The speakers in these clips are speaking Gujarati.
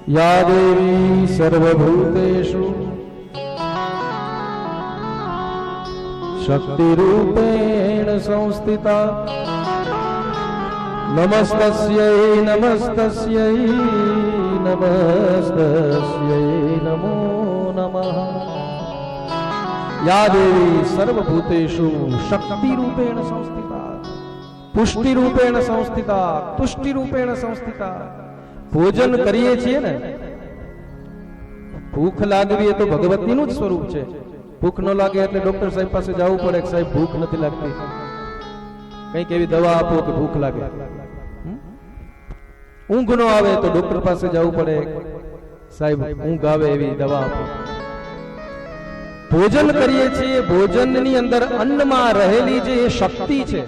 या देवी सर्वभूतेषु शक्तिरूपेण संस्थिता नमस्तस्यै नमस्तस्यै नमस्तस्यै नमो नमः। या देवी सर्वभूतेषु शक्तिरूपेण संस्थिता पुष्टिरूपेण संस्थिता तुष्टिरूपेण संस्थिता। भोजन કરીએ છીએ ને, ભૂખ લાગવી એ તો ભગવતીનું જ સ્વરૂપ છે। ભૂખ ન લાગે એટલે ડોક્ટર સાહેબ પાસે જવું પડે કે સાહેબ ભૂખ નથી લાગતી, કંઈક એવી દવા આપો કે ભૂખ લાગે। ઊંઘ ન આવે તો ડોક્ટર પાસે જવું પડે, સાહેબ ઊંઘ આવે એવી દવા આપો। ભોજન કરીએ છીએ, ભોજનની અંદર અન્નમાં રહેલી જે શક્તિ છે,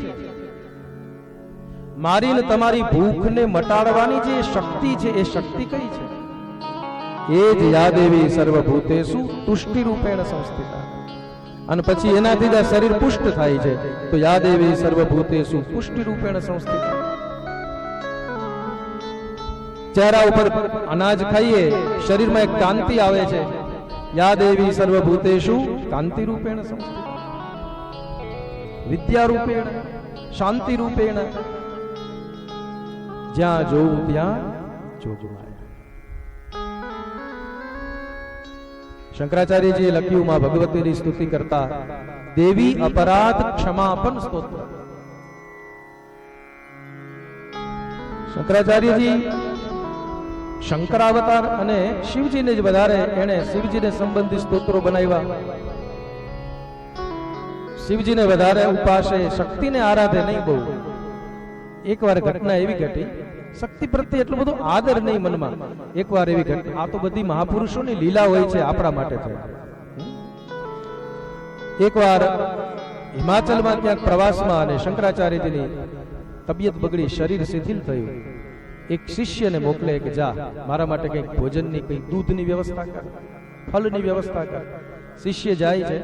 મારી ને તમારી ભૂખને મટાડવાની જે શક્તિ છે, એ શક્તિ કઈ છે? એ જ યા દેવી સર્વભૂતેષુ તુષ્ટિ રૂપેણ સંસ્થિતા। અને પછી એનાથી જ શરીર પુષ્ટ થાય છે, તો યા દેવી સર્વભૂતેષુ પુષ્ટિ રૂપેણ સંસ્થિતા। ચહેરા ઉપર અનાજ ખાઈએ, શરીરમાં એક કાંતિ આવે છે, યા દેવી સર્વભૂતેષુ કાંતિ રૂપેણ સંસ્થિતા। વિદ્યા રૂપેણ શાંતિ રૂપેણ જ્યાં જોઉં ત્યાં જોગમાય। શંકરાચાર્યજીએ લખ્યું માં ભગવતીની સ્તુતિ કરતા, દેવી અપરાધ ક્ષમાપન સ્તોત્ર। શંકરાચાર્યજી શંકરાવતાર અને શિવજીને જ વધારે એણે શિવજીને સંબંધિત સ્તોત્રો બનાવ્યા। શિવજીને વધારે ઉપાસે, શક્તિને આરાધે નહીં બહુ। એકવાર ઘટના એવી ઘટી, શક્તિ પ્રત્યે એટલો બધો આદર નહીં મનમાં। એકવાર એવી ઘટના, આ તો બધી મહાપુરુષોની લીલા હોય છે, આપણા માટે છે। એકવાર હિમાચલમાં ક્યાંક પ્રવાસમાં અને શંકરાચાર્યજીની તબિયત બગડી, શરીર શિથિલ થયું। એક શિષ્યને મોકલે કે જા મારા માટે કંઈક ભોજનની, કંઈક દૂધની વ્યવસ્થા કર, ફળની વ્યવસ્થા કર। શિષ્ય જાય છે,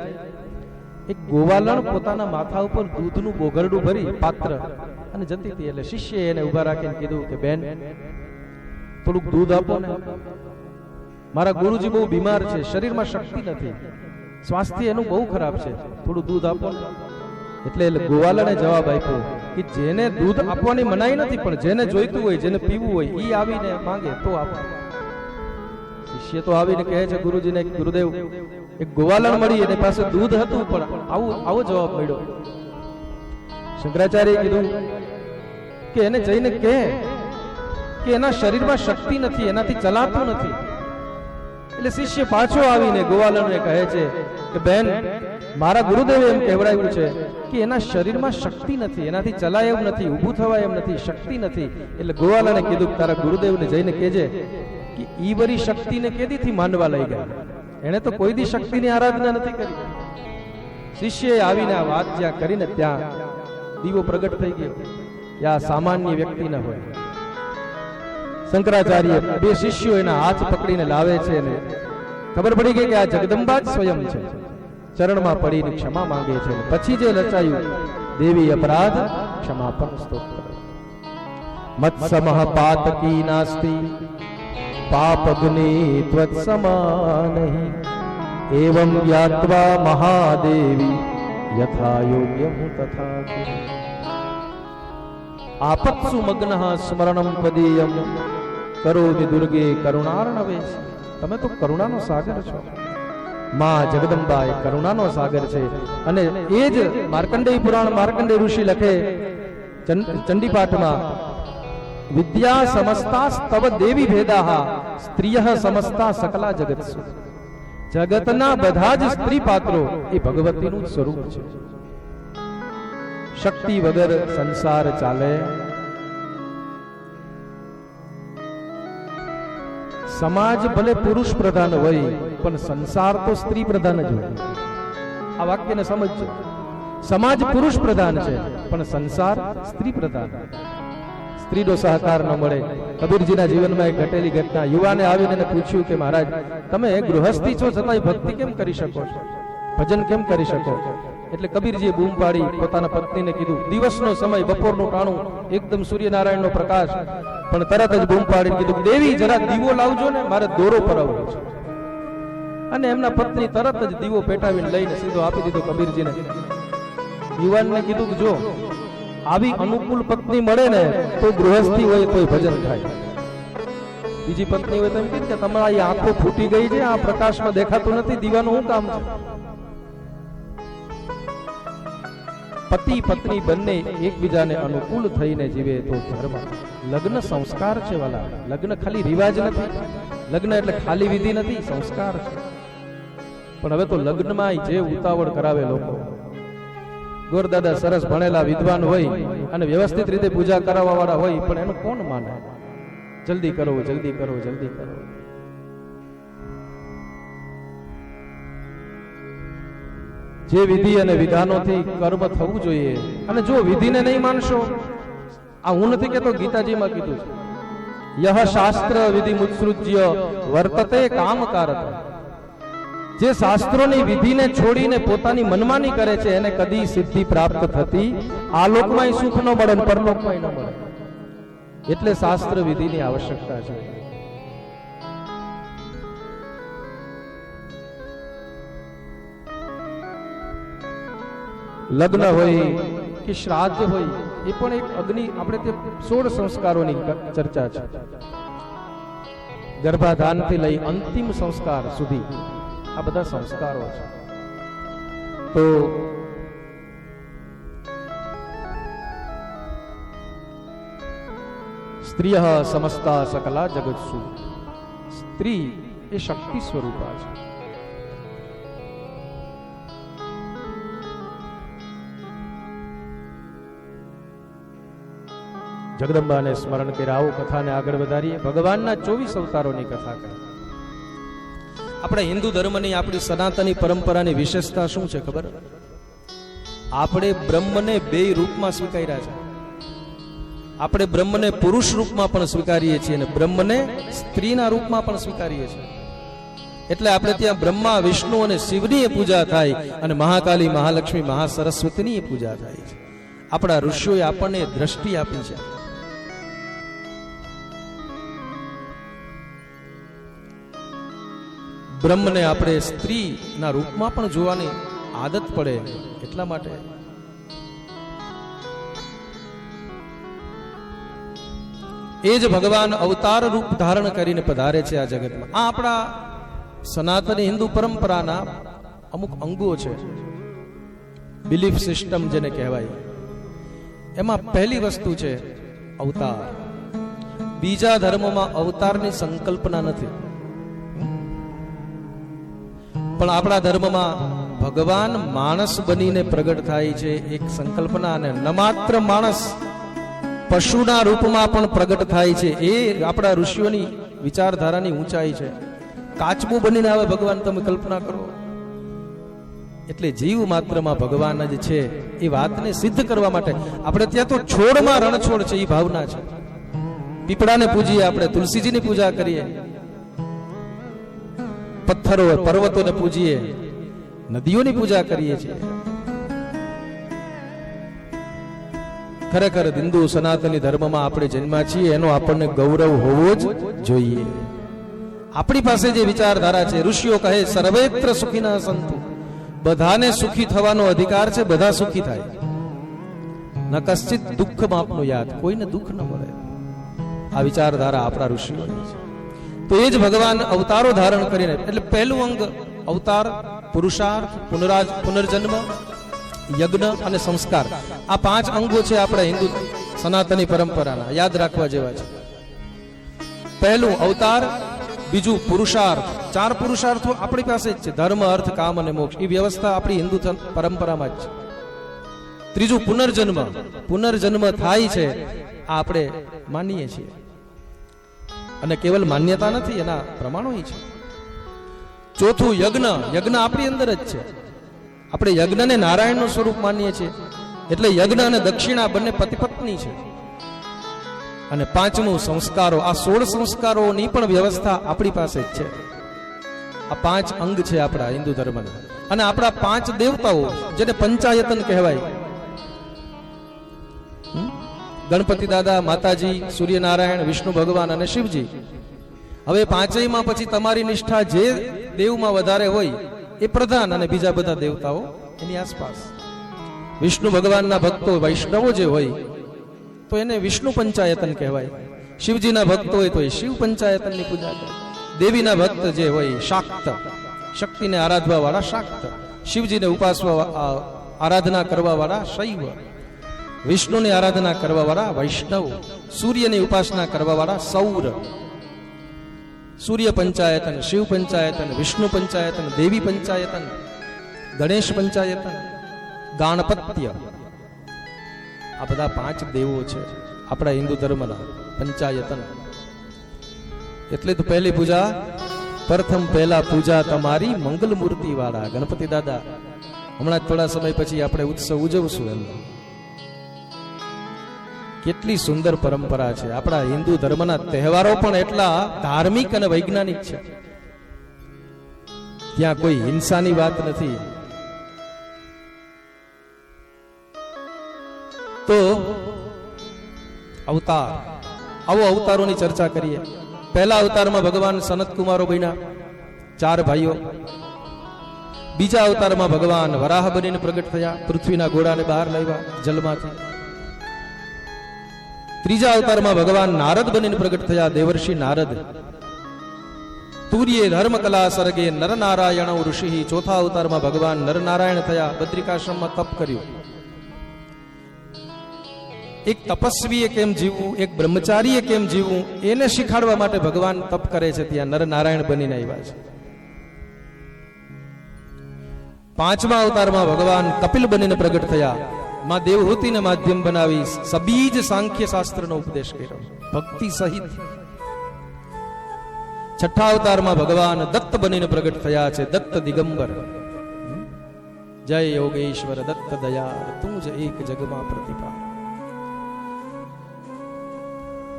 એક ગોવાલણ પોતાના માથા ઉપર દૂધનું બોગરડું ભરી પાત્ર અને જતી હતી। એટલે શિષ્યએ એને ઉભા રાખીને કીધું કે બેન થોડુંક દૂધ આપો ને, મારા ગુરુજી બહુ બીમાર છે, શરીરમાં શક્તિ નથી, સ્વાસ્થ્ય એનું બહુ ખરાબ છે, થોડું દૂધ આપો ને। એટલે ગોવાલણે જવાબ આપ્યો કે જેને દૂધ આપવાની મનાઈ નથી, પણ જેને જોઈતું હોય, જેને પીવું હોય, ઈ આવીને માંગે તો આપો। શિષ્ય તો આવીને કહે છે ગુરુજીને, ગુરુદેવ એક ગોવાલણ મળી, એની પાસે દૂધ હતું, પણ આવો જવાબ મળ્યો। શંકરાચાર્યએ કીધું કે એને જઈને કહે કે એના શરીરમાં શક્તિ નથી, એનાથી ચલાતું નથી। એટલે શિષ્ય પાછો આવીને ગોવાલણને કહે છે કે બેન મારા ગુરુદેવે એમ કહેવડાવ્યું છે કે એના શરીરમાં શક્તિ નથી, એનાથી ચલાય એમ નથી, ઊભું થવાય એમ નથી, શક્તિ નથી। એટલે ગોવાલણે કીધું કે તારા ગુરુદેવને જઈને કહેજે કે ઈ વરી શક્તિને કેદીથી માનવા લઈ ગયા, એને તો કોઈ દી શક્તિની આરાધના નથી કરી। શિષ્યએ આવીને આ વાત જ્યાં કરીને ત્યાં દીવો પ્રગટ થઈ ગયો કે આ સામાન્ય વ્યક્તિ ન હોય। શંકરાચાર્ય બે શિષ્યો એના હાથ પકડીને લાવે છે અને ખબર પડી ગઈ કે આ જગદંબા જ સ્વયં છે, ચરણમાં પડીને ક્ષમા માંગે છે। પછી જે રચાયું દેવી અપરાધ ક્ષમાપન સ્તોત્ર। મત્સમઃ પાતકી નાસ્તિ પાપગ્નિ ત્વત્સમાનહિ એવં જ્ઞાત્વા મહાદેવી યથા યોગ્યમ તથા કુરુ। આપત્સુ મગ્નઃ સ્મરણમ પદીયમ કરોમિ દુર્ગે કરુણાર્ણવેશ। તમે તો કરુણાનો સાગર છો, માં જગદંબા એ કરુણાનો સાગર છે। અને એ જ માર્કંડેય પુરાણ માર્કંડેય ઋષિ લખે ચંડીપાઠમાં, વિદ્યા સમસ્તા તવ દેવી ભેદાઃ સ્ત્રીયઃ સમસ્તા સકલા જગત્સુ। જગતના બધા જ સ્ત્રી પાત્રો એ ભગવતીનું જ સ્વરૂપ છે। શક્તિ વગર સંસાર ચાલે, સમાજ ભલે પુરુષ પ્રધાન હોય પણ સંસાર તો સ્ત્રી પ્રધાન જ હોય। આ વાક્યને સમજજો, સમાજ પુરુષ પ્રધાન છે પણ સંસાર સ્ત્રી પ્રધાન। સ્ત્રીનો સહકાર ન મળે। કબીરજીના જીવનમાં એક ઘટેલી ઘટના, યુવાને આવીને પૂછ્યું કે મહારાજ તમે ગૃહસ્થી છો છતાંય ભક્તિ કેમ કરી શકો છો, ભજન કેમ કરી શકો? એટલે કબીરજીએ બૂમ પાડી પોતાના પત્નીને કીધું, દિવસનો સમય, બપોરનું ટાણું, એકદમ સૂર્યનારાયણનો પ્રકાશ, પણ તરત જ બૂમ પાડીને કીધું, દેવી જરા દીવો લાવજો ને, મારે દોરો પરાવવો છે. અને એમના પત્ની તરત જ દીવો પેટાવીને લઈને સીધો આપી દીધો કબીરજીને. યુવાનને કીધું કે જો આવી અનુકૂળ પત્ની મળે ને તો ગૃહસ્થી હોય તો ભજન થાય. બીજી પત્ની હોય તો એમ કે તમારી આંખો ફૂટી ગઈ છે, આ પ્રકાશમાં દેખાતું નથી, દીવાનું શું કામ છે? પતિ પત્ની બંને એકબીજાને અનુકૂળ થઈને જીવે તો ધર્મ. લગ્ન સંસ્કાર છે વાલા. લગ્ન ખાલી રિવાજ નથી, લગ્ન એટલે ખાલી વિધિ નથી, સંસ્કાર છે. પણ હવે તો લગ્નમાં જે ઉતાવળ કરાવે લોકો. ગોરદાદા સરસ ભણેલા વિદ્વાન હોય અને વ્યવસ્થિત રીતે પૂજા કરાવવા વાળા હોય, પણ એનું કોણ માને? જલ્દી કરો, જલ્દી કરો, જલ્દી કરો. જે વિધિ અને વિધાનોથી કર્મ થવું જોઈએ, અને જો વિધિને નહીં માનશો, આ હું નથી કેતો, ગીતાજીમાં કીધું છે, યહ શાસ્ત્ર વિધિ મુત્સૃજ્ય વર્તતે કામકારત. જે શાસ્ત્રોની વિધિને છોડીને પોતાની મનમાની કરે છે એને કદી સિદ્ધિ પ્રાપ્ત થતી આ લોકમાં સુખ ન મળે, પરલોકમાં ન મળે. એટલે શાસ્ત્ર વિધિની આવશ્યકતા છે. લગ્ન હોય કે શ્રાદ્ધ હોય, એ પણ એક અગ્નિ, આપણે તે 16 સંસ્કારોની ચર્ચા છે. ગર્ભાધાનથી લઈ અંતિમ સંસ્કાર સુધી આ બધા સંસ્કારો છે. તો સ્ત્રીય સમસ્તા સકલા જગત્સુ. સ્ત્રી એ શક્તિ સ્વરૂપા છે. જગદંબાને સ્મરણ કર્યા. આવો કથાને આગળ વધારીએ. ભગવાનના 24 અવતારોની કથા કરી. આપણા હિન્દુ ધર્મની, આપણી સનાતની પરંપરાની વિશેષતા શું છે ખબર? આપણે બ્રહ્મને 2 રૂપમાં સ્વીકાર્યા છે. આપણે બ્રહ્મને પુરુષ રૂપમાં પણ સ્વીકારીએ છીએ અને બ્રહ્મને સ્ત્રીના રૂપમાં પણ સ્વીકારીએ છીએ. એટલે આપણે ત્યાં બ્રહ્મા, વિષ્ણુ અને શિવની પૂજા થાય અને મહાકાલી, મહાલક્ષ્મી, મહાસરસ્વતીની પૂજા થાય છે. આપણા ઋષિઓએ આપણને દ્રષ્ટિ આપી છે. બ્રહ્મને આપણે સ્ત્રીના રૂપમાં પણ જોવાની આદત પડે એટલા માટે. એ જ ભગવાન અવતાર રૂપ ધારણ કરીને પધારે છે આ જગતમાં. આ આપણા સનાતની હિન્દુ પરંપરાના અમુક અંગો છે, બિલીફ સિસ્ટમ જેને કહેવાય. એમાં પહેલી વસ્તુ છે અવતાર. બીજા ધર્મોમાં અવતારની સંકલ્પના નથી, પણ આપણા ધર્મમાં ભગવાન માણસ બનીને પ્રગટ થાય છે એક સંકલ્પના. અને ન માત્ર માણસ, પશુના રૂપમાં પણ પ્રગટ થાય છે. એ આપણા ઋષિઓની વિચારધારાની ઊંચાઈ છે. કાચબું બનીને આવે ભગવાન, તમે કલ્પના કરો. એટલે જીવ માત્રમાં ભગવાન જ છે એ વાતને સિદ્ધ કરવા માટે આપણે ત્યાં તો છોડમાં રણછોડ છે એ ભાવના છે. પીપળાને પૂજીએ આપણે, તુલસીજીની પૂજા કરીએ, પથ્થરો પર્વતોને પૂજીએ, નદીઓની પૂજા કરીએ છીએ. ખરેખર હિન્દુ સનાતની ધર્મમાં આપણે જન્મ્યા છીએ એનો આપણને ગૌરવ હોવો જ જોઈએ. આપણી પાસે જે વિચારધારા છે, ઋષિઓ કહે સર્વેત્ર સુખીના સંતુ, બધાને સુખી થવાનો અધિકાર છે, બધા સુખી થાય. ન કશ્ચિત દુઃખ માપનું યાદ, કોઈને દુઃખ ન મળે. આ વિચારધારા આપણા ઋષિઓની છે. તો એ જ ભગવાન અવતારો ધારણ કરીને, એટલે પહેલું અંગ અવતાર, પુરુષાર્થ, પુનર્જન્મ, યજ્ઞ અને સંસ્કાર. આ 5 અંગો છે આપણા હિન્દુ સનાતની પરંપરાના, યાદ રાખવા જેવા છે. પહેલું અવતાર, બીજું પુરુષાર્થ. 4 પુરુષાર્થો આપણી પાસે જ છે, ધર્મ, અર્થ, કામ અને મોક્ષ. એ વ્યવસ્થા આપણી હિન્દુ પરંપરામાં જ છે. ત્રીજું પુનર્જન્મ. પુનર્જન્મ થાય છે આ આપણે માનીએ છીએ, અને કેવલ માન્યતા નથી, એના પ્રમાણો છે. ચોથું યજ્ઞ. યજ્ઞ આપણી અંદર જ છે. આપણે યજ્ઞને નારાયણનું સ્વરૂપ માનીએ છીએ, એટલે યજ્ઞ અને દક્ષિણા બંને પતિ પત્ની છે. અને પાંચમું સંસ્કારો. આ 16 સંસ્કારોની પણ વ્યવસ્થા આપણી પાસે જ છે. આ 5 અંગ છે આપણા હિન્દુ ધર્મના. અને આપણા 5 દેવતાઓ જેને પંચાયતન કહેવાય, ગણપતિ દાદા, માતાજી, સૂર્યનારાયણ, વિષ્ણુ ભગવાન અને શિવજી. હવે પાંચેયમાં પછી તમારી નિષ્ઠા જે દેવમાં વધારે હોય એ પ્રધાન, અને બીજા બધા દેવતાઓ એની આસપાસ. વિષ્ણુ ભગવાનના ભક્તો વૈષ્ણવો જે હોય તો એને વિષ્ણુ પંચાયતન કહેવાય. શિવજીના ભક્તો હોય તો એ શિવ પંચાયતનની પૂજા કરે. દેવીના ભક્ત જે હોય શાક્ત, શક્તિને આરાધવા વાળા શાક્ત, શિવજીને ઉપાસવા આરાધના કરવા વાળા શૈવ, વિષ્ણુની આરાધના કરવા વાળા વૈષ્ણવ, સૂર્યની ઉપાસના કરવા વાળા સૌર. સૂર્ય પંચાયતન, શિવ પંચાયતન, વિષ્ણુ પંચાયતન, દેવી પંચાયતન, ગણેશ પંચાયતન, ગાણપત્ય. આ બધા 5 દેવો છે આપણા હિન્દુ ધર્મના પંચાયતન. એટલે તો પહેલી પૂજા, પ્રથમ પહેલા પૂજા તમારી મંગલ મૂર્તિ વાળા ગણપતિ દાદા. હમણાં થોડા સમય પછી આપણે ઉત્સવ ઉજવશું એમનો. કેટલી સુંદર પરંપરા છે. આપણા હિન્દુ ધર્મના તહેવારો પણ એટલા ધાર્મિક અને વૈજ્ઞાનિક છે. ત્યાં કોઈ હિંસાની વાત નથી. તો અવતાર, આવો અવતારોની ચર્ચા કરીએ. પહેલા અવતારમાં ભગવાન સનત કુમારો બન્યા, 4 ભાઈઓ. બીજા અવતારમાં ભગવાન વરાહ બનીને પ્રગટ થયા, પૃથ્વીના ઘોડાને બહાર લાવ્યા જલમાંથી. ત્રીજા અવતારમાં ભગવાન નારદ બનીને પ્રગટ થયા, દેવર્ષિ નારદ. તુર્યે ધર્મકલા સર્ગે નરનારાયણ ઋષિ. ચોથા અવતારમાં ભગવાન નરનારાયણ થયા, બદ્રિકાશ્રમમાં તપ કર્યું. એક તપસ્વીએ કેમ જીવવું, એક બ્રહ્મચારીએ કેમ જીવવું, એને શીખાડવા માટે ભગવાન તપ કરે છે. ત્યાં નરનારાયણ બનીને આવ્યા છે. પાંચમા અવતારમાં ભગવાન કપિલ બનીને પ્રગટ થયા, માં દેવહૂતિને માધ્યમ બનાવી સબીજ સાંખ્ય શાસ્ત્રનો ઉપદેશ કર્યો ભક્તિ સહિત. છઠ્ઠા અવતારમાં ભગવાન દત્ત બનીને પ્રગટ થયા છે, દત્ત દિગંબર. જય યોગેશ્વર દત્ત દયાળ, તું જ એક જગમાં પ્રતિભા.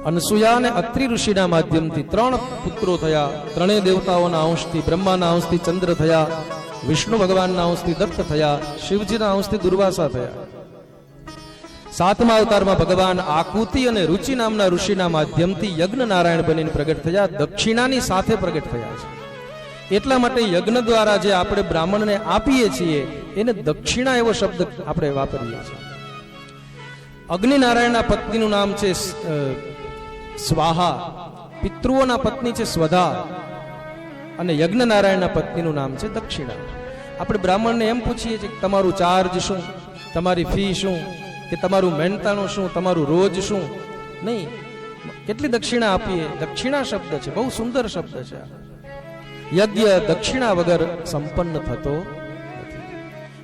અનસુયા અને અત્રિ ઋષિના માધ્યમથી 3 પુત્રો થયા. ત્રણેય દેવતાઓના અંશથી, બ્રહ્માના અંશથી ચંદ્ર થયા, વિષ્ણુ ભગવાનના અંશથી દત્ત થયા, શિવજીના અંશથી દુર્વાસા થયા. 7મા અવતારમાં ભગવાન આકુતિ અને રુચિ નામના ઋષિના માધ્યમથી યજ્ઞ નારાયણ બનીને પ્રગટ થયા, દક્ષિણાની સાથે પ્રગટ થયા છે. એટલા માટે યજ્ઞ દ્વારા જે આપણે બ્રાહ્મણને આપીએ છીએ એને દક્ષિણા એવો શબ્દ આપણે વાપરીએ છીએ. અગ્નિનારાયણના પત્નીનું નામ છે સ્વાહા, પિતૃઓના પત્ની છે સ્વધા, અને યજ્ઞનારાયણના પત્નીનું નામ છે દક્ષિણા. આપણે બ્રાહ્મણને એમ પૂછીએ છીએ કે તમારું ચાર્જ શું, તમારી ફી શું, કે તમારું મહેનતાણું શું, તમારું રોજ શું? નહીં, કેટલી દક્ષિણા આપીએ. દક્ષિણા શબ્દ છે, બહુ સુંદર શબ્દ છે. યજ્ઞ દક્ષિણા વગર સંપન્ન થતો નથી.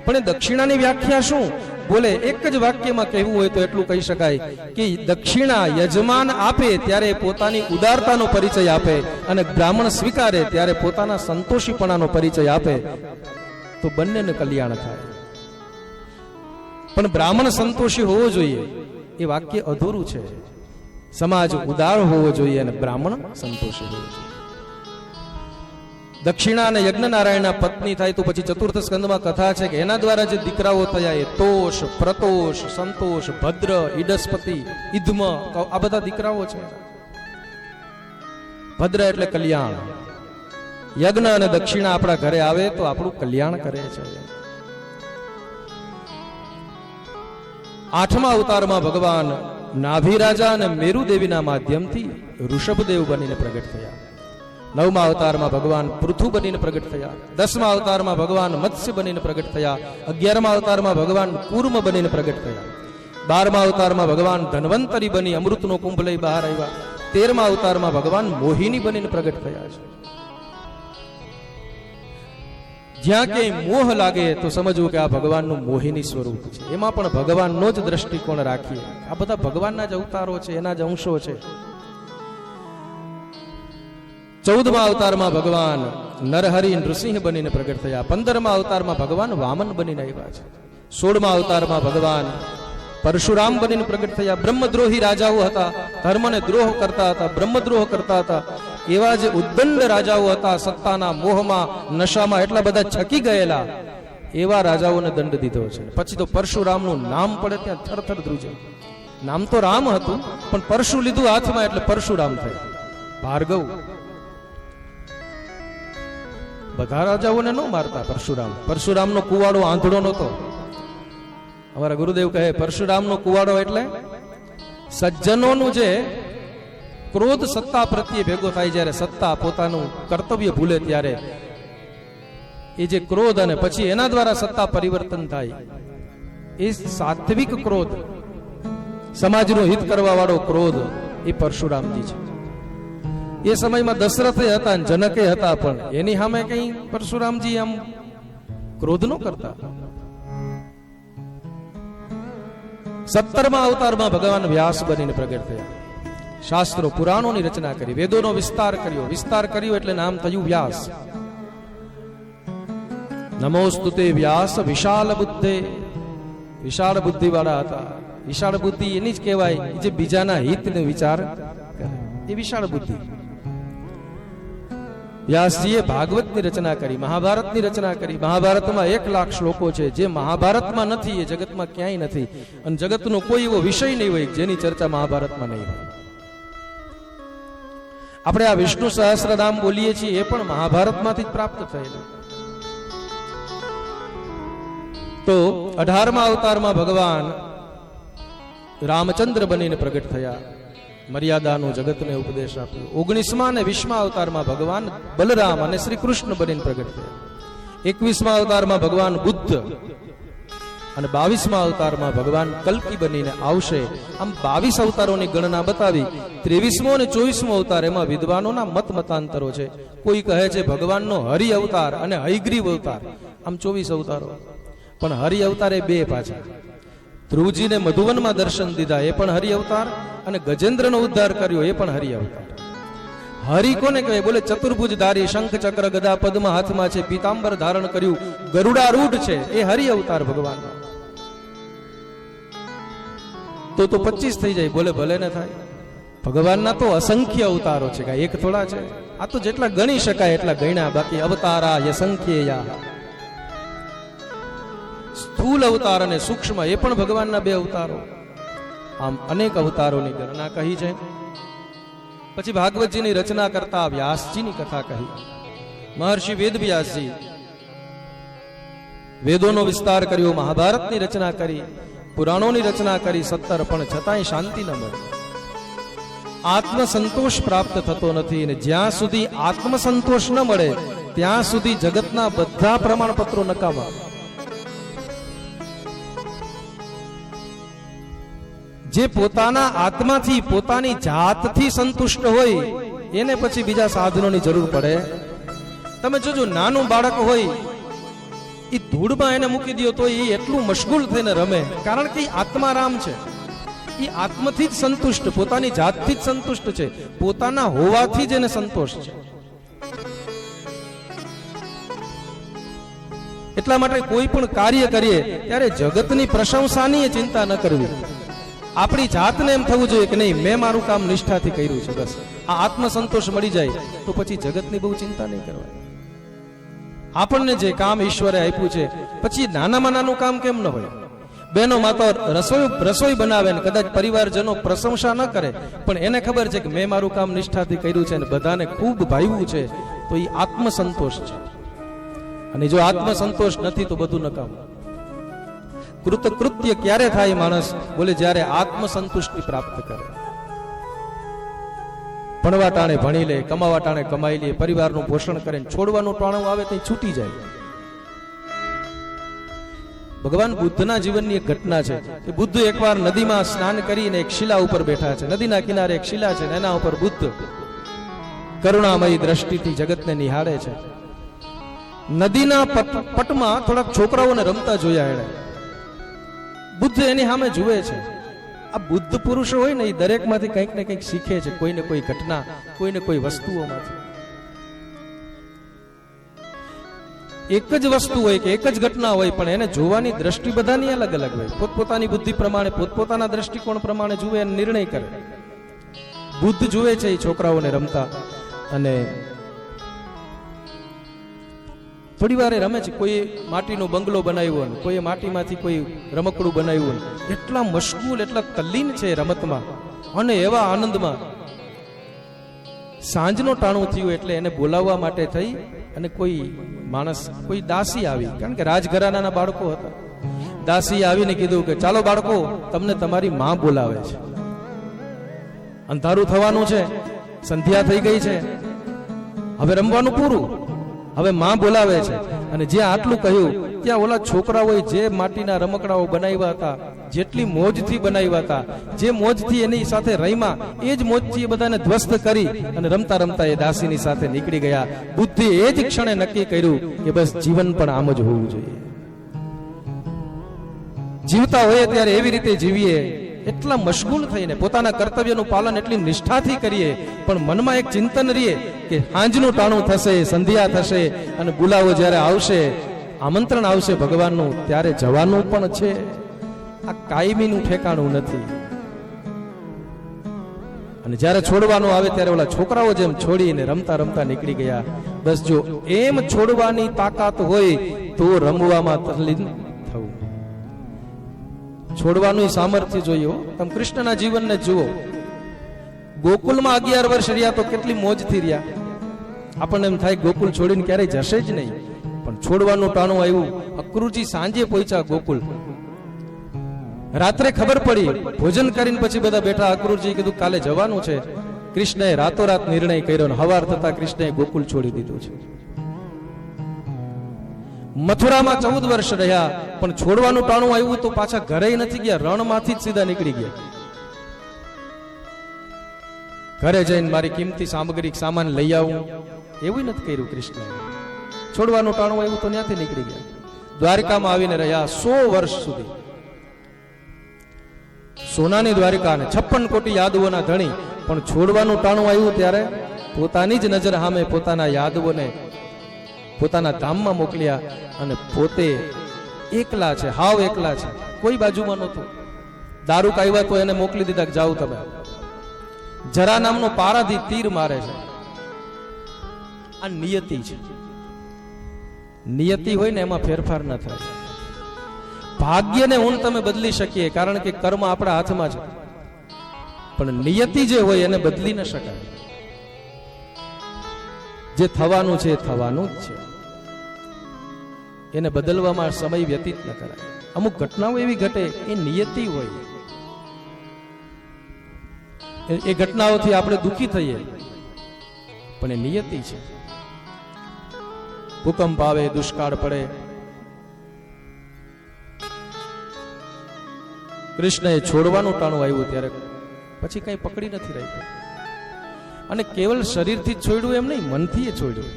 પણ એ દક્ષિણાની વ્યાખ્યા શું? બોલે એક જ વાક્યમાં કહેવું હોય તો એટલું કહી શકાય કે દક્ષિણા યજમાન આપે ત્યારે પોતાની ઉદારતાનો પરિચય આપે, અને બ્રાહ્મણ સ્વીકારે ત્યારે પોતાના સંતોષીપણાનો પરિચય આપે, તો બંનેને કલ્યાણ થાય. પણ બ્રાહ્મણ સંતોષી હોવો જોઈએ એ વાક્ય અધૂરું છે. સમાજ ઉદાર હોવો જોઈએ અને બ્રાહ્મણ સંતોષી હોવો જોઈએ. દક્ષિણા અને યજ્ઞનારાયણના પત્ની થાય તો પછી ચતુર્થ સ્કંદમાં કથા છે કે એના દ્વારા જે દીકરાઓ થયા એ તોષ, પ્રતોષ, સંતોષ, ભદ્ર, ઈડસ્પતિ, ઇદ્મ, આ બધા દીકરાઓ છે. ભદ્ર એટલે કલ્યાણ. યજ્ઞ અને દક્ષિણા આપણા ઘરે આવે તો આપણું કલ્યાણ કરે છે. 8મા અવતારમાં ભગવાન નાભિરાજા અને મેરુદેવીના માધ્યમથી ઋષભદેવ બનીને પ્રગટ થયા. 9મા અવતારમાં ભગવાન પૃથુ બનીને પ્રગટ થયા. 10મા અવતારમાં ભગવાન મત્સ્ય બનીને પ્રગટ થયા. 11મા અવતારમાં ભગવાન કૂર્મ બનીને પ્રગટ થયા. 12મા અવતારમાં ભગવાન ધન્વંતરી બની અમૃતનો કુંભ લઈ બહાર આવ્યા. 13મા અવતારમાં ભગવાન મોહિની બનીને પ્રગટ થયા છે. જ્યાં ક્યાંય મોહ લાગે તો સમજવું કે આ ભગવાનનું મોહિની સ્વરૂપ છે. એમાં પણ ભગવાનનો જ દ્રષ્ટિકોણ રાખીએ. આ બધા ભગવાનના જ અવતારો છે, એના જ અંશો છે. 14મા અવતારમાં ભગવાન નરહરિ નૃસિંહ બનીને પ્રગટ થયા. 15મા અવતારમાં ભગવાન વામન બનીને આવ્યા છે. 16મા અવતારમાં ભગવાન પરશુરામ બનીને પ્રગટ થયા. બ્રહ્મદ્રોહી રાજાઓ હતા, ધર્મને દ્રોહ કરતા હતા, બ્રહ્મદ્રોહ કરતા હતા. એવા જે ઉદ્દંડ રાજાઓ હતા, સત્તાના મોહમાં નશામાં એટલા બધા છકી ગયેલા, એવા રાજાઓને દંડ દીધો છે. પછી તો પરશુરામનું નામ પડે ત્યાં થરથર ધ્રુજે. નામ તો રામ હતું, પણ પરશુ લીધું હાથમાં એટલે પરશુરામ થયા. ભાર્ગવ. બધા રાજાઓને ન મારતા પરશુરામ. પરશુરામનો કુવાડો આંધળો નહોતો. અમારા ગુરુદેવ કહે પરશુરામનો કુવાડો એટલે સજ્જનોનું જે ક્રોધ સત્તા પ્રત્યે ભેગો થાય, જ્યારે સત્તા પોતાનું કર્તવ્ય ભૂલે ત્યારે એ જે ક્રોધ અને પછી એના દ્વારા સત્તા પરિવર્તન થાય, એ સાત્વિક ક્રોધ, સમાજનું હિત કરવા વાળો ક્રોધ, એ પરશુરામજી છે. એ સમયમાં દશરથે હતા અને જનકે હતા, પણ એની સામે કઈ પરશુરામજી આમ ક્રોધ ન કરતા. 17મા અવતારમાં ભગવાન વ્યાસ બનીને પ્રગટ થયા. શાસ્ત્રો પુરાણોની રચના કરી, વેદોનો વિસ્તાર કર્યો. વિસ્તાર કર્યો એટલે નામ થયું વ્યાસ. નમોસ્તુતે વ્યાસ વિશાલ બુદ્ધે. વિશાળ બુદ્ધિ વાળા હતા. વિશાળ બુદ્ધિ એની જ કહેવાય જે બીજાના હિતને વિચાર કરે, એ વિશાળ બુદ્ધિ. વ્યાસજીએ ભાગવતની રચના કરી, મહાભારતની રચના કરી. મહાભારતમાં 1 લાખ શ્લોકો છે, જે મહાભારતમાં નથી એ જગતમાં ક્યાંય નથી. અને જગતનો કોઈ એવો વિષય નહીં હોય જેની ચર્ચા મહાભારતમાં નહીં હોય. આપણે આ વિષ્ણુ સહસ્રનામ બોલીએ છીએ એ પણ મહાભારતમાંથી જ પ્રાપ્ત થયેલું. તો 18મા અવતારમાં ભગવાન રામચંદ્ર બનીને પ્રગટ થયા. મર્યાદાનો જગતને ઉપદેશ આપ્યો. 19મા અને 20મા અવતારમાં ભગવાન બલરામ અને શ્રી કૃષ્ણ બનીને પ્રગટ થયા. 21મા અવતારમાં ભગવાન બુદ્ધ અને 22મા અવતારમાં ભગવાન કલ્કી બનીને આવશે. આમ 22 અવતારોની ગણના બતાવી. 23મો અને 24મો અવતાર, એમાં વિદ્વાનોના મત મતાંતરો છે. કોઈ કહે છે ભગવાનનો હરિ અવતાર અને હયગ્રીવ અવતાર, આમ 24 અવતારો. પણ હરિ અવતારે 2 પાછા. ધ્રુવજીને મધુવનમાં દર્શન દીધા, એ પણ હરિ અવતાર, અને ગજેન્દ્રનો ઉદ્ધાર કર્યો, એ પણ હરિ અવતાર. હરિ કોને કહે? બોલે ચતુર્ભુજ ધારી, શંખ ચક્ર ગદા પદ્મ હાથમાં છે, પીતાંબર ધારણ કર્યું, ગરુડારૂઢ છે, એ હરિ અવતાર ભગવાનનો. તો 25 થઈ જાય. બોલે ભલે ને થાય. ભગવાનના તો અસંખ્ય અવતારો છે, કાંઈ એક થોડા છે. આ તો જેટલા ગણી શકાય એટલા ગણ્યા, બાકી અવતારા યસંખ્યેયા. સ્થૂલ અવતાર અને સૂક્ષ્મ, એ પણ ભગવાનના 2 અવતારો. આમ અનેક અવતારોની ગણના કહી છે. પછી ભાગવતજીની રચના કરતા વ્યાસજીની કથા કહી. મહર્ષિ વેદવ્યાસજી વેદોનો વિસ્તાર કર્યો, મહાભારતની રચના કરી, પુરાણોની રચના કરી. 17, પણ છતાંય શાંતિ ન મળે. આત્મસંતોષ પ્રાપ્ત થતો નથી, અને જ્યાં સુધી આત્મસંતોષ ન મળે ત્યાં સુધી જગતના બધા પ્રમાણપત્રો નકામા. જે પોતાના આત્માથી, પોતાની જાતથી સંતુષ્ટ હોય એને પછી બીજા સાધનોની જરૂર પડે. તમે જોજો, નાનું બાળક હોય એ ધૂળમાં એને મૂકી દો તો એ એટલું મશગુલ થઈને રમે, કારણ કે આત્મારામ છે. એ આત્મથી જ સંતુષ્ટ, પોતાની જાતથી જ સંતુષ્ટ છે, પોતાના હોવાથી જ એને સંતોષ છે. એટલા માટે કોઈ પણ કાર્ય કરીએ ત્યારે જગતની પ્રશંસાની ચિંતા ન કરવી. આપણી જાતને એમ થવું જોઈએ કે નહીં, મેં મારું કામ નિષ્ઠાથી કર્યું છે, બસ. આ આત્મસંતોષ મળી જાય તો પછી જગતની બહુ ચિંતા નહીં કરવાની. આપણને જે કામ ઈશ્વરે આપ્યું છે, પછી નાનામાં નાનું કામ કેમ ન હોય? બહેનો માં તો રસોઈ બનાવે ને કદાચ પરિવારજનો પ્રશંસા ન કરે, પણ એને ખબર છે કે મેં મારું કામ નિષ્ઠાથી કર્યું છે અને બધાને ખૂબ ભાવ્યું છે, તો એ આત્મસંતોષ છે. અને જો આત્મસંતોષ નથી તો બધું નકામ. કૃતકૃત્ય ક્યારે થાય માણસ? બોલે જ્યારે આત્મસંતુષ્ટિ પ્રાપ્ત કરે. ભણવા ટાણે ભણી લે, કમાવા ટાણે કમાઈ લે, પરિવારનું પોષણ કરે, છોડવાનું ટાણું આવે ત્યાં છૂટી જાય. ભગવાન બુદ્ધના જીવનની એક ઘટના છે કે બુદ્ધ એકવાર નદીમાં સ્નાન કરીને એક શિલા ઉપર બેઠા છે. નદીના કિનારે એક શિલા છે, એના ઉપર બુદ્ધ કરુણામયી દ્રષ્ટિથી જગતને નિહાળે છે. નદીના પટમાં થોડાક છોકરાઓને રમતા જોયા એણે. બુદ્ધ એની સામે જુએ છે. આ બુદ્ધ પુરુષો હોય ને, એ દરેકમાંથી કંઈક ને કંઈક શીખે છે, કોઈને કોઈ ઘટના, કોઈને કોઈ વસ્તુઓમાંથી. એક જ વસ્તુ હોય કે એક જ ઘટના હોય, પણ એને જોવાની દ્રષ્ટિ બધાની અલગ અલગ હોય. પોતપોતાની બુદ્ધિ પ્રમાણે, પોતપોતાના દ્રષ્ટિકોણ પ્રમાણે જુએ અને નિર્ણય કરે. બુદ્ધ જુએ છે એ છોકરાઓને રમતા, અને થોડી વાર રમે છે. કોઈ માટીનો બંગલો બનાવ્યો ને કોઈ માટીમાંથી કોઈ રમકડું બનાવ્યું ને એટલા મશગુલ, એટલા તલ્લીન છે રમતમાં અને એવા આનંદમાં. સાંજનો ટાણું થયું એટલે એને બોલાવવા માટે થઈ અને કોઈ માણસ, કોઈ દાસી આવી, કારણ કે રાજઘરાનાના બાળકો હતા. દાસી આવીને કીધું કે ચાલો બાળકો, તમને તમારી માં બોલાવે છે. અંધારું થવાનું છે, સંધ્યા થઈ ગઈ છે, હવે રમવાનું પૂરું, હવે માં બોલાવે છે. અને જ્યાં આટલું કહ્યું ત્યાં ઓલા છોકરાઓએ જે માટીના રમકડાઓ બનાવ્યા હતા, જેટલી મોજથી બનાવ્યા હતા, જે મોજથી એની સાથે રમ્યા, એ જ મોજથી એ બધાને ધ્વસ્ત કરી અને રમતા રમતા એ દાસીની સાથે નીકળી ગયા. બુદ્ધિ એ જ ક્ષણે નક્કી કર્યું કે બસ જીવન પણ આમ જ હોવું જોઈએ. જીવતા હોઈએ ત્યારે એવી રીતે જીવીએ, એટલા મશગુલ થઈને પોતાના કર્તવ્યનું પાલન એટલી નિષ્ઠાથી કરીએ, પણ મનમાં એક ચિંતન રહીએ કે હાંજનું ટાણું થશે, સંધ્યા થશે અને બોલાવો જ્યારે આવશે, આમંત્રણ આવશે ભગવાનનું, ત્યારે જવાનું પણ છે. આ કાયમીનું ઠેકાણું નથી. અને જ્યારે છોડવાનું આવે ત્યારે ઓલા છોકરાઓ જેમ છોડીને રમતા રમતા નીકળી ગયા. બસ જો એમ છોડવાની તાકાત હોય તો રમવામાં તલ્લીન થવું. છોડવાનું સામર્થ્ય જોઈએ. તમે કૃષ્ણના જીવનને જુઓ. ગોકુલમાં 11 વર્ષ રહ્યા તો કેટલી મોજથી રહ્યા. આપણને એમ થાય ગોકુલ છોડીને ક્યારેય જશે જ નહીં, પણ છોડવાનું ટાણું આવ્યું. અક્રૂરજી સાંજે પહોંચ્યા ગોકુલ. રાત્રે ખબર પડી, ભોજન કરીને પછી બધા બેઠા. અક્રૂરજી કીધું કાલે જવાનું છે. કૃષ્ણએ રાતોરાત નિર્ણય કર્યો અને હવાર થતા કૃષ્ણએ ગોકુલ છોડી દીધું છે. મથુરામાં 14 વર્ષ રહ્યા, પણ છોડવાનું ટાણું આવ્યું તો પાછા ઘરે નથી ગયા, રણમાંથી જ સીધા નીકળી ગયા. ઘરે જઈને મારી કિંમતી સામગ્રી સામાન લઈ આવું એવું નથી કર્યું કૃષ્ણએ. છોડવાનું ટાણું આવ્યું તો ત્યાંથી નીકળી ગયા. દ્વારકામાં આવીને રહ્યા 100 વર્ષ સુધી. સોનાની દ્વારકા ને 56 કોટી યાદવોના ધણી, પણ છોડવાનું ટાણું આવ્યું ત્યારે પોતાની જ નજર સામે પોતાના યાદવોને પોતાના ધામમાં મોકલ્યા અને પોતે એકલા છે, હાવ એકલા છે, કોઈ બાજુમાં નહોતું. દારૂક આવ્યા તો એને મોકલી દીધા કે જાઓ તમે. જરા નામનો પારાથી તીર મારે છે. આ નિયતિ છે. નિયતિ હોય ને એમાં ફેરફાર ન થાય. ભાગ્યને હું તમે બદલી શકીએ, કારણ કે કર્મ આપણા હાથમાં છે, પણ નિયતિ જે હોય એને બદલી ન શકાય. જે થવાનું છે એ થવાનું જ છે, એને બદલવામાં સમય વ્યતીત ન કરાય. અમુક ઘટનાઓ એવી ઘટે, એ નિયતિ હોય. એ ઘટનાઓથી આપણે દુઃખી થઈએ, પણ એ નિયતિ છે. ભૂકંપ આવે, દુષ્કાળ પડે, કૃષ્ણએ છોડવાનું ટાણું આવ્યું ત્યારે પછી કઈ પકડી નથી રહી. અને કેવલ શરીરથી જ છોડ્યું એમ નહીં, મનથી એ છોડ્યું.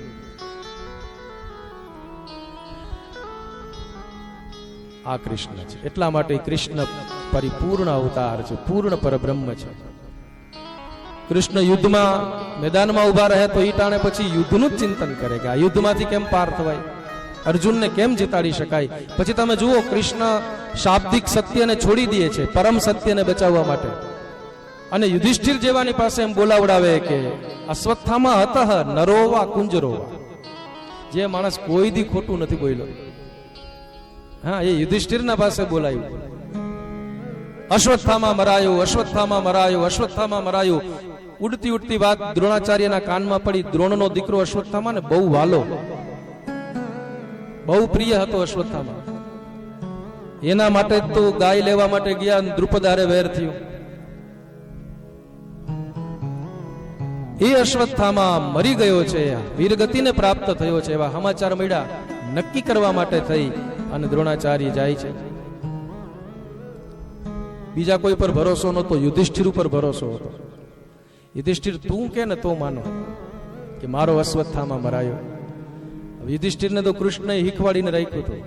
આ કૃષ્ણ છે. એટલા માટે કૃષ્ણ પરિપૂર્ણ અવતાર છે, પૂર્ણ પરબ્રહ્મ છે. કૃષ્ણ યુદ્ધમાં મેદાનમાં ઉભા રહે તો ઈ ટાણે પછી યુદ્ધનું જ ચિંતન કરે કે આ યુદ્ધમાંથી કેમ પાર થવાય, અર્જુનને કેમ જીતાડી શકાય. પછી તમે જુઓ, કૃષ્ણ શાબ્દિક સત્યને છોડી દે છે પરમ સત્યને બચાવવા માટે. અને યુધિષ્ઠિર જેવાની પાસે એમ બોલાવડાવે કે અશ્વત્થામા હતઃ નરોવા કુંજરોવા. જે માણસ કોઈ દી ખોટું નથી બોલ્યો, હા, એ યુધિષ્ઠિરના પાસે બોલાયું. અશ્વત્થામા મરાયો, અશ્વત્થામા મરાયો, અશ્વત્થામા મરાયો. ઉડતી ઉડતી વાત દ્રોણાચાર્યના કાનમાં પડી. દ્રોણનો દીકરો અશ્વત્થામા ને બહુ વાલો, બહુ પ્રિય હતો અશ્વત્થામા. એના માટે તો ગાય લેવા માટે ગયા, દ્રુપદારે વેર થયું. એ અશ્વત્થામા મરી ગયો છે, વીરગતિને પ્રાપ્ત થયો છે, એવા સમાચાર મળ્યા. નક્કી કરવા માટે થઈ અને દ્રોણાચાર્ય જાય છે. બીજા કોઈ પર ભરોસો નહોતો, યુધિષ્ઠિર ઉપર ભરોસો હતો. યુધિષ્ઠિર તું કે ને તો માનો કે મારો અશ્વત્થામા મરાયો. યુધિષ્ઠિરને તો કૃષ્ણએ શીખવાડીને રાખ્યું હતું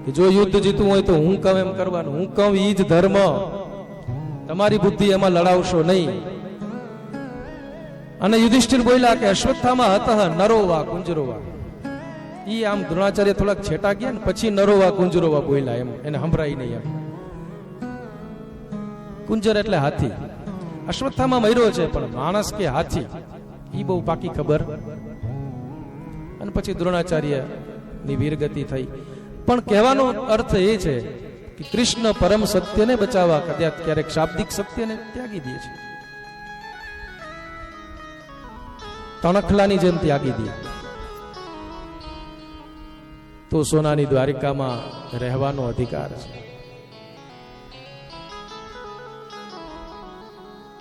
કે જો યુદ્ધ જીતવું હોય તો હું કહું એમ કરવાનું, હું કહું ઈ જ ધર્મ, તમારી બુદ્ધિ એમાં લડાવશો નહીં. અને યુધિષ્ઠિર બોલ્યા કે અશ્વત્થામા હતઃ નરોવા કુંજરોવા. ઈ આમ દ્રોણાચાર્ય થોડાક છેટા ગયા ને પછી નરોવા કુંજરોવા બોલ્યા, એમ એને સંભળાય નહીં એમ. કુંજર એટલે હાથી. અશ્વત્થામાં મર્યો છે પણ માણસ કે હાથી ઈ બહુ પાકી ખબર. અને પછી દ્રોણાચાર્ય ની વીરગતિ થઈ. પણ કહેવાનો અર્થ એ છે કે કૃષ્ણ પરમ સત્યને બચાવવા કદાચ ક્યારેક શાબ્દિક સત્યને ત્યાગી દે છે, તણખલાની જેમ ત્યાગી દે. તો સોનાની દ્વારિકામાં રહેવાનો અધિકાર છે.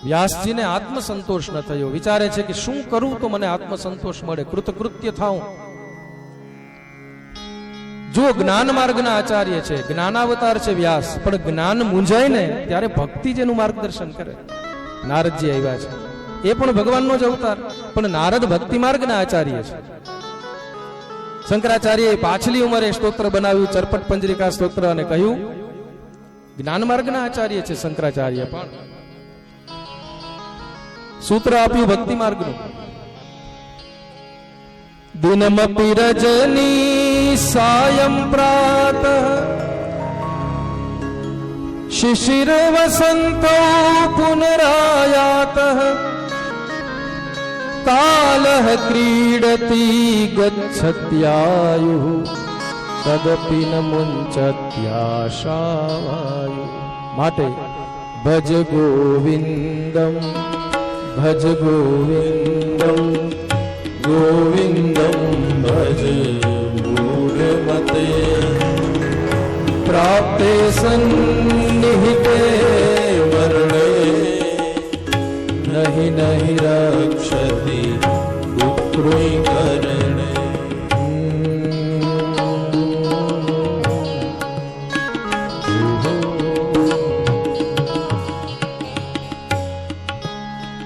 વ્યાસજીને આત્મસંતોષ ન થયો. વિચારે છે કે શું કરું તો મને આત્મસંતોષ મળે, કૃતકૃત્ય થાઉં. જો જ્ઞાન માર્ગના આચાર્ય છે, જ્ઞાનાવતાર છે વ્યાસ, પણ જ્ઞાન મૂંઝાય ને ત્યારે ભક્તિ જેનું માર્ગદર્શન કરે. નારદજી આવ્યા છે, એ પણ ભગવાનનો જ અવતાર, પણ નારદ ભક્તિ માર્ગના આચાર્ય છે. શંકરાચાર્યએ પાછલી ઉંમરે સ્તોત્ર બનાવ્યું, ચરપટ પંજરિકા સ્તોત્ર, અને કહ્યું જ્ઞાન માર્ગના આચાર્ય છે શંકરાચાર્ય, પણ સૂત્ર આપ્યું ભક્તિ માર્ગનું. દિનમપી રજની સાયં પ્રાતઃ શિશિર વસંતો પુનરાયાતઃ કાલઃ ક્રીડતી ગચ્છત્યાયુઃ તદપી ન મુંચત્યાશાવાયુઃ. માટે ભજ ગોવિંદમ ભજ ગોવિંદમ ગોવિંદમ ભજ મૂઢમતે પ્રાપ્તે સન્નિહિતે વર્ણે નહીં નહીં રક્ષતિ પુત્રોય કરણે.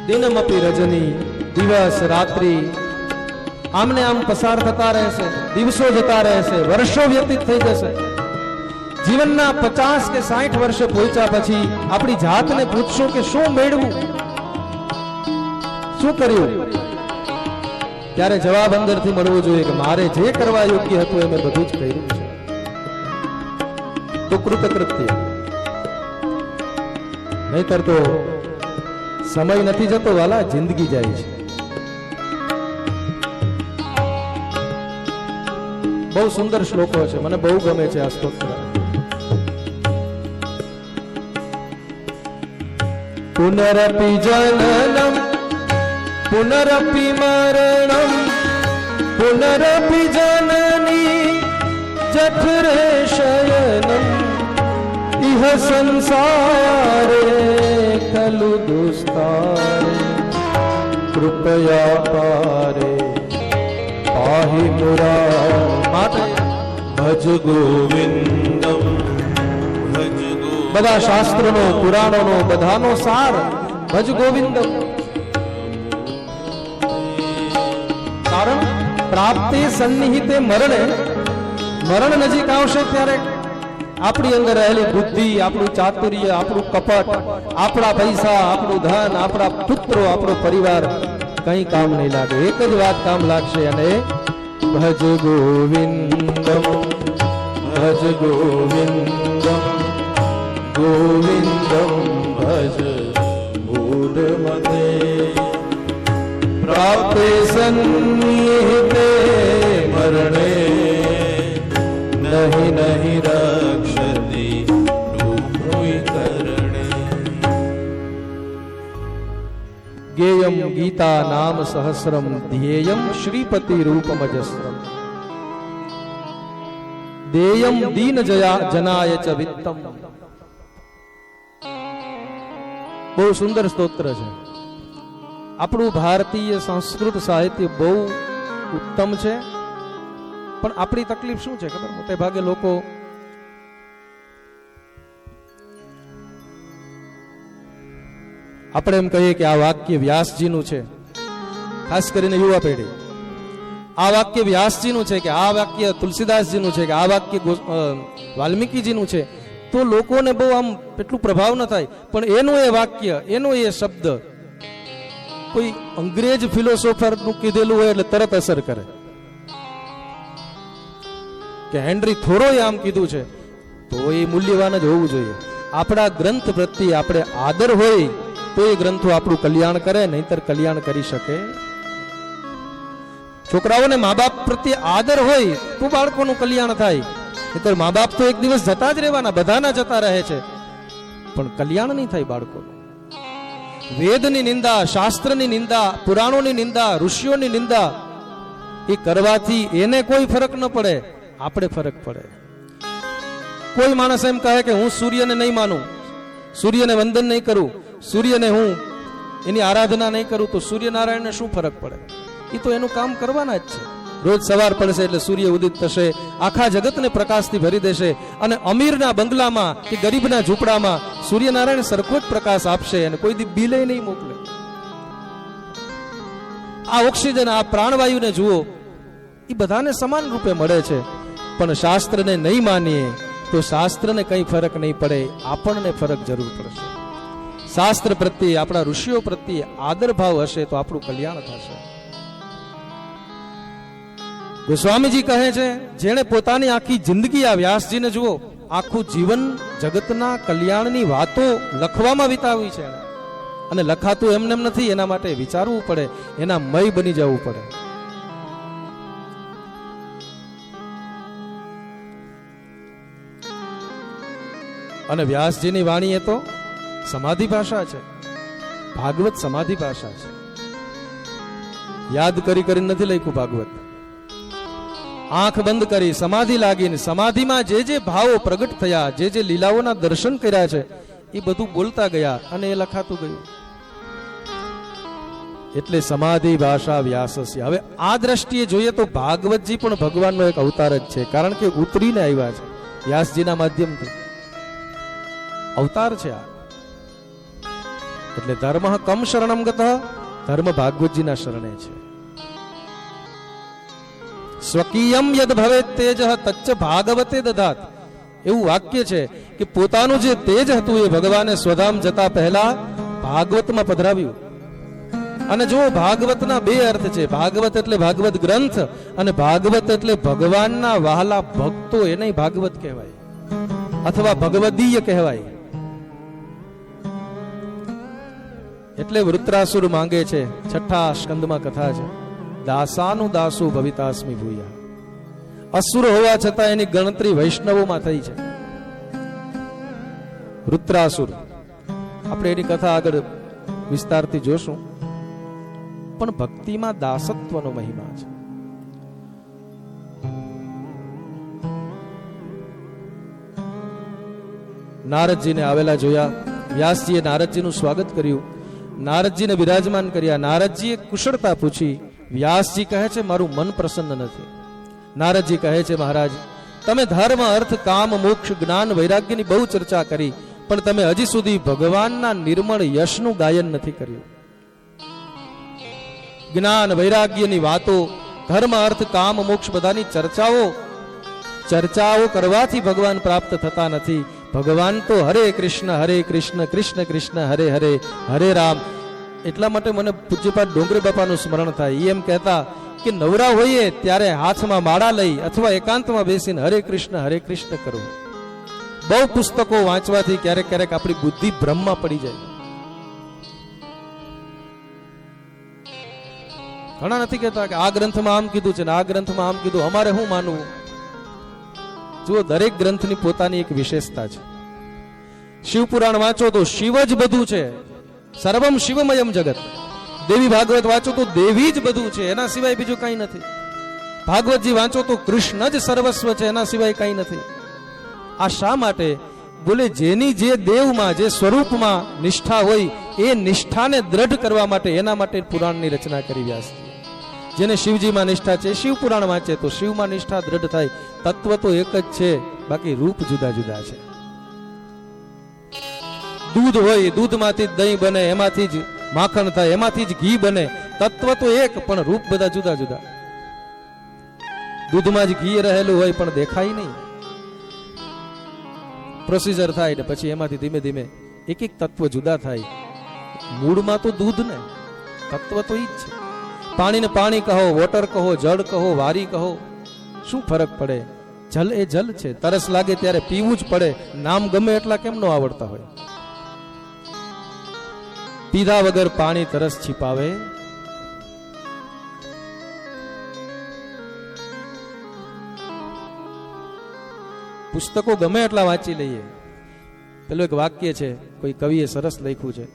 દિનમપી રજની, દિવસ રાત્રિ આમને આમ પસાર થતા રહેશે, દિવસો જતા રહેશે, વર્ષો વ્યતીત થઈ જશે. જીવનના 50 કે 60 વર્ષે પહોંચ્યા પછી આપણી જાતને પૂછશું કે શું મેળવું, શું કર્યું? ત્યારે જવાબ અંદરથી મળવો જોઈએ કે મારે જે કરવા યોગ્ય હતું એ મેં બધું જ કર્યું છે. તો કૃતકૃત્ય. નહીતર તો સમય નથી જતો વાલા, જિંદગી જાય છે. બહુ સુંદર શ્લોકો છે, મને બહુ ગમે છે આ સ્તોત્ર. પુનરપી જનનમ પુનરપી મરણમ પુનરપી જનની જઠરે શયનમ ઇહ સંસારે ખલુ દુસ્તારે કૃપયા પારે પાહી મુરા. માટે ભજ ગોવિંદમ ભજ ગોવિંદમ. બધા શાસ્ત્રોનો પુરાણોનો બધાનો સાર ભજ ગોવિંદમ. કારણ પ્રાપ્તિ સન્નિહિતે મરણે, મરણ નજીક આવશે ત્યારે આપણી અંદર રહેલી બુદ્ધિ, આપણું ચાતુર્ય, આપણું કપટ, આપણા પૈસા, આપણું ધન, આપણા પુત્રો, આપણો પરિવાર કઈ કામ નહીં લાગે. એક જ વાત કામ લાગશે, અને ભજ ગોવિંદમ ભજ ગોવિંદમ ગોવિંદમ ભજ મૂઢમતે પ્રાપ્તે સન્નિહિતે મરણે નહીં નહીં રક્ષતિ ડૂબોય કરણે. ગેયમ ગીતા નામ સહસ્રમ ધ્યેયમ શ્રીપતિ રૂપમજસ્રમ દેયમ દીન જનાય ચ વિત્તમ. બહુ સુંદર સ્તોત્ર છે. આપણું ભારતીય સંસ્કૃત સાહિત્ય બહુ ઉત્તમ છે, પણ આપણી તકલીફ શું છે ખબર? મોટે ભાગે લોકો આપણે એમ કહીએ કે આ વાક્ય વ્યાસજીનું છે, ખાસ કરીને યુવા પેઢી. આ વાક્ય વ્યાસજીનું છે કે આ વાક્ય તુલસીદાસજીનું છે કે આ વાક્ય વાલ્મીકીજીનું છે, તો લોકોને બહુ આમ એટલું પ્રભાવ ન થાય. પણ એનું એ વાક્ય, એનો એ શબ્દ કોઈ અંગ્રેજ ફિલોસોફરનું કીધેલું હોય એટલે તરત અસર કરે. કે હેનરી થોરોએ આમ કીધું છે, તો એ મૂલ્યવાન જ હોવું જોઈએ. આપણા ગ્રંથ પ્રત્યે આપણે આદર હોય તો એ ગ્રંથો આપણું કલ્યાણ કરે, નહીતર કલ્યાણ કરી શકે. છોકરાઓને મા બાપ પ્રત્યે આદર હોય તો બાળકોનું કલ્યાણ થાય, નહીતર મા બાપ તો એક દિવસ જતા જ રહેવાના, બધાના જતા રહે છે, પણ કલ્યાણ નહીં થાય બાળકોનું. વેદની નિંદા, શાસ્ત્રની નિંદા, પુરાણોની નિંદા, ઋષિઓની નિંદા એ કરવાથી એને કોઈ ફરક ન પડે, આપણે ફરક પડે. કોઈ માણસ એમ કહે કે હું સૂર્યને નહીં માનું, સૂર્યને વંદન નહીં કરું, સૂર્યને હું એની આરાધના નહીં કરું, તો સૂર્યનારાયણને શું ફરક પડે? એ તો એનું કામ કરવાના જ છે. રોજ સવાર પડશે એટલે સૂર્ય ઉદિત થશે, આખા જગતને પ્રકાશથી ભરી દેશે, અને અમીરના બંગલામાં કે ગરીબના ઝૂંપડામાં સૂર્યનારાયણ સરખો જ પ્રકાશ આપશે અને કોઈ દી બિલે નહીં મોકલે. આ ઓક્સિજન, આ પ્રાણવાયુને જુઓ, એ બધાને સમાન રૂપે મળે છે. પણ શાસ્ત્રને નહીં માનીએ તો શાસ્ત્રને કંઈ ફરક નહીં પડે, આપણને ફરક જરૂર પડશે. શાસ્ત્ર પ્રત્યે, આપણા ઋષિઓ પ્રત્યે આદર ભાવ હશે તો આપણું કલ્યાણ થશે. ગોસ્વામીજી કહે છે, જેણે પોતાની આખી જિંદગી, આ વ્યાસજીને જુઓ, આખું જીવન જગતના કલ્યાણની વાતો લખવામાં વિતાવી છે, અને લખાતું એમને એમ નથી, એના માટે વિચારવું પડે, એના મય બની જવું પડે. અને વ્યાસજીની વાણી એ તો સમાધિ ભાષા છે, ભાગવત સમાધિ ભાષા છે. યાદ કરી કરીને નથી લખ્યું ભાગવત. આંખ બંધ કરી સમાધિ લાગીને સમાધિમાં જે જે ભાવો પ્રગટ થયા, જે જે લીલાઓના દર્શન કર્યા છે, એ બધું બોલતા ગયા અને એ લખાતું ગયું. એટલે સમાધિ ભાષા વ્યાસસ્ય. હવે આ દ્રષ્ટિએ જોઈએ તો ભાગવતજી પણ ભગવાનનો એક અવતાર જ છે, કારણ કે ઉતરીને આવ્યા છે વ્યાસજીના માધ્યમથી. અવતાર છે આ. એટલે ધર્મ કમ શરણમ ગતઃ, ધર્મ ભાગવતજીના શરણે છે. સ્વકીયમ યદ ભવે તેજ તચ્ચ ભાગવતે દધાત. એવું વાક્ય છે કે પોતાનું જે તેજ હતું એ ભગવાને સ્વધામ જતા પહેલા ભાગવતમાં પધરાવ્યું. અને જો ભાગવતના બે અર્થ છે, ભાગવત એટલે ભાગવત ગ્રંથ, અને ભાગવત એટલે ભગવાનના વહાલા ભક્તો, એને ભાગવત કહેવાય અથવા ભગવદીય કહેવાય. એટલે વૃત્રાસુર માંગે છે, છઠ્ઠા સ્કંદમાં કથા છે, દાસાનું દાસુ ભવિતાસ્મિ ભૂયા. અસુર હોવા છતાં એની ગણતરી વૈષ્ણવોમાં થઈ છે. વૃત્રાસુર, આપણે એની કથા આગળ વિસ્તારથી જોશું, પણ ભક્તિમાં દાસત્વનો મહિમા છે. નારદજીને આવેલા જોયા, વ્યાસજીએ નારદજીનું સ્વાગત કર્યું, નારદજીને બિરાજમાન કર્યા. નારદજીએ કુશળતા પૂછી. વ્યાસજી કહે છે, મારું મન પ્રસન્ન નથી. નારદજી કહે છે, મહારાજ, તમે ધર્મ, અર્થ, કામ, મોક્ષ, જ્ઞાન, વૈરાગ્યની બહુ ચર્ચા કરી, પણ તમે હજી સુધી ભગવાનના નિર્મળ યશનું ગાયન નથી કર્યું. જ્ઞાન વૈરાગ્યની વાતો, ધર્મ, અર્થ, કામ, મોક્ષ બધાની ચર્ચાઓ કરવાથી ભગવાન પ્રાપ્ત થતા નથી. ભગવાન તો હરે કૃષ્ણ કૃષ્ણ કૃષ્ણ હરે હરે, હરે રામ. એટલા માટે મને પૂજ્યપાદ ડોંગરે બાપાનું સ્મરણ થાય. એમ કહેતા કે નવરા હોઈએ ત્યારે હાથમાં માળા લઈ અથવા એકાંતમાં બેસીને હરે કૃષ્ણ કરવું. બહુ પુસ્તકો વાંચવાથી ક્યારેક ક્યારેક આપણી બુદ્ધિ ભ્રમમાં પડી જાય. ઘણા નથી કહેતા કે આ ગ્રંથમાં આમ કીધું છે ને આ ગ્રંથમાં આમ કીધું, અમારે શું માનવું? જુઓ, દરેક ગ્રંથની પોતાની એક વિશેષતા છે. શિવપુરાણ વાંચો તો શિવ જ બધું છે, સર્વમ શિવમયમ જગત. દેવી ભાગવત વાંચો તો દેવી જ બધું છે, એના સિવાય બીજું કંઈ નથી. ભાગવતજી વાંચો તો કૃષ્ણ જ સર્વસ્વ છે, એના સિવાય કંઈ નથી. આ શા માટે? બોલે, જેની જે દેવમાં, જે સ્વરૂપમાં નિષ્ઠા હોય એ નિષ્ઠાને દ્રઢ કરવા માટે, એના માટે પુરાણની રચના કરી વ્યાસજી. જેને શિવજીમાં નિષ્ઠા છે, શિવ પુરાણ વાંચે તો શિવમાં નિષ્ઠા દ્રઢ થાય. તત્વ તો એક જ છે, બાકી રૂપ જુદા જુદા છે. દૂધ હોય, દૂધમાંથી જ દહીં બને, એમાંથી જ માખણ થાય, એમાંથી જ ઘી બને. તત્વ તો એક, પણ રૂપ બધા જુદા જુદા. દૂધમાં જ ઘી રહેલું હોય પણ દેખાય નહીં. પ્રોસીજર થાય ને પછી એમાંથી ધીમે ધીમે એક એક તત્વ જુદા થાય. મૂળમાં તો દૂધ ને, તત્વ તો ઈ જ છે. પાણીને પાણી કહો, વોટર કહો, જળ કહો, વારી કહો, શું ફરક પડે? જલ એ જલ છે, તરસ લાગે ત્યારે પીવું જ પડે. નામ ગમે એટલા કેમ ન આવડતા હોય? પીધા વગર પાણી તરસ છીપાવે. પુસ્તકો ગમે એટલા વાંચી લઈએ. પેલું એક વાક્ય છે, કોઈ કવિએ સરસ લખ્યું છે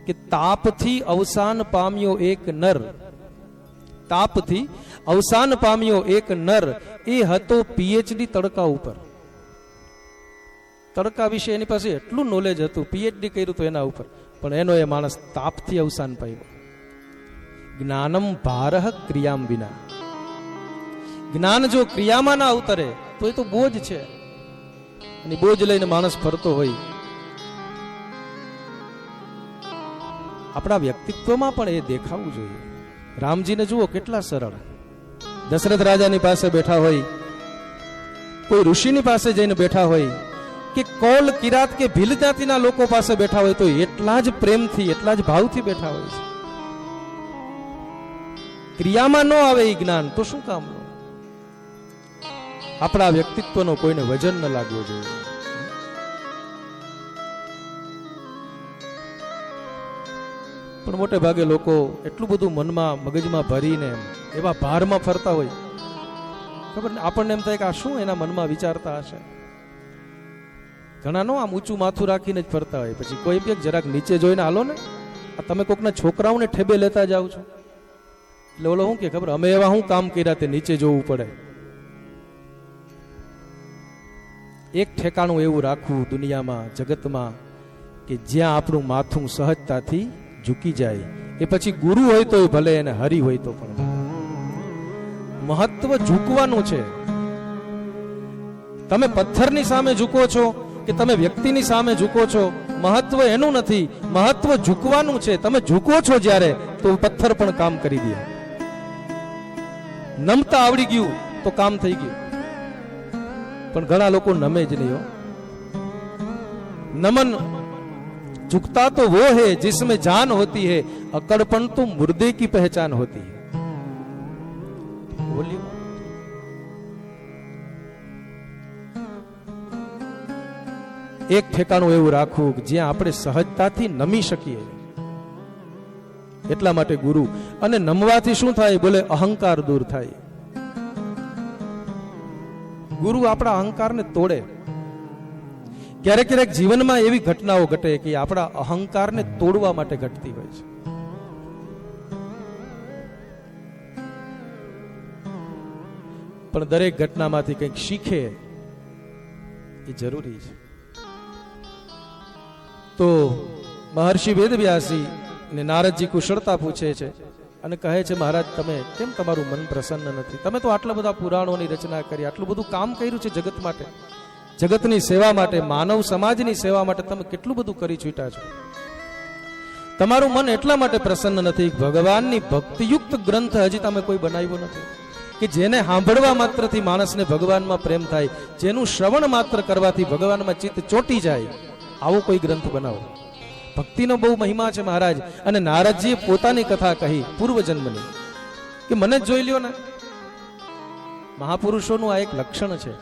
કે તાપથી અવસાન પામ્યો એક નર, તાપથી અવસાન પામ્યો એક નર, એ હતો પીએચડી તડકા ઉપર. તડકા વિશે એની પાસે એટલું નોલેજ હતું, પીએચડી કર્યું હતું એના ઉપર, પણ એનો એ માણસ તાપથી અવસાન પામ્યો. જ્ઞાનમ ભારહ ક્રિયામ વિના. જ્ઞાન જો ક્રિયામાં ના ઉતરે તો એ તો બોજ છે, અને બોજ લઈને માણસ ફરતો હોય. આપણા વ્યક્તિત્વમાં પણ એ દેખાવું જોઈએ. રામજીને જુઓ કેટલા સરળ. દશરથ રાજાની પાસે બેઠા હોય, કોઈ ઋષિની પાસે જઈને બેઠા હોય, કે કોલ કિરાત કે ભીલ જાતિના લોકો પાસે બેઠા હોય, તો એટલા જ પ્રેમથી, એટલા જ ભાવથી બેઠા હોય છે. ક્રિયામાં ન આવે એ જ્ઞાન તો શું કામનું? આપણા વ્યક્તિત્વનો કોઈને વજન ન લાગવો જોઈએ. પણ મોટે ભાગે લોકો એટલું બધું મનમાં મગજમાં ભરીને એવા ભારમાં ફરતા હોય, ખબર ને, આપણને એમ થાય કે આ શું એના મનમાં વિચારતા હશે. ઘણા નો આમ ઊંચું માથું રાખીને જ ફરતા હોય. પછી કોઈ બી જરાક નીચે જોઈને હાલો ને, આ તમે કોકના છોકરાઓને ઠેબે લેતા જાવ છો, એટલે ઓલો શું કે ખબર, અમે એવા શું કામ કર્યા તે નીચે જોવું પડે. એક ઠેકાણું એવું રાખવું દુનિયામાં, જગતમાં, કે જ્યાં આપણું માથું સહજતાથી ઝૂકી જાય. એ પછી ગુરુ હોય તો ભલે, એને હરિ હોય તો પણ. મહત્વ ઝૂકવાનું છે. તમે પથ્થરની સામે ઝૂકો છો કે તમે વ્યક્તિની સામે ઝૂકો છો, મહત્વ એનું નથી, મહત્વ ઝૂકવાનું છે. તમે ઝૂકો છો જ્યારે, તો પથ્થર પણ કામ કરી દે. નમતા આવડી ગયું તો કામ થઈ ગયું. પણ ઘણા લોકો નમે જ નહીં હો. નમન झुकता तो वो है जिसमें जान होती है, अकड़पन तो मुर्दे की पहचान होती है. बोलिए. એક ઠેકાણું એવું રાખવું કે જ્યાં આપણે સહજતાથી નમી શકીએ. એટલા માટે ગુરુ. અને નમવાથી શું થાય? બોલે અહંકાર દૂર થાય. ગુરુ આપણા અહંકારને તોડે. ક્યારેક ક્યારેક જીવનમાં એવી ઘટનાઓ ઘટે કે આપણા અહંકારને તોડવા માટે ઘટતી હોય છે. પણ દરેક ઘટનામાંથી કંઈક શીખે એ જરૂરી છે. તો મહર્ષિ વેદવ્યાસી ને નારદજી કુશળતા પૂછે છે અને કહે છે, મહારાજ તમે કેમ તમારું મન પ્રસન્ન નથી? તમે તો આટલા બધા પુરાણોની રચના કરી, આટલું બધું કામ કર્યું છે જગત માટે, જગતની સેવા માટે, માનવ સમાજની સેવા માટે તમે કેટલું બધું કરી છૂટ્યા છો. તમારું મન એટલા માટે પ્રસન્ન નથી, ભગવાનની ભક્તિયુક્ત ગ્રંથ હજી તમે કોઈ બનાવ્યો નથી, કે જેને સાંભળવા માત્રથી માણસને ભગવાનમાં પ્રેમ થાય, જેનું શ્રવણ માત્ર કરવાથી ભગવાનમાં ચિત્ત ચોટી જાય, આવો કોઈ ગ્રંથ બનાવો. ભક્તિનો બહુ મહિમા છે મહારાજ. અને નારદજીએ પોતાની કથા કહી પૂર્વજન્મની, કે મને જ જોઈ લ્યો ને. મહાપુરુષોનું આ એક લક્ષણ છે.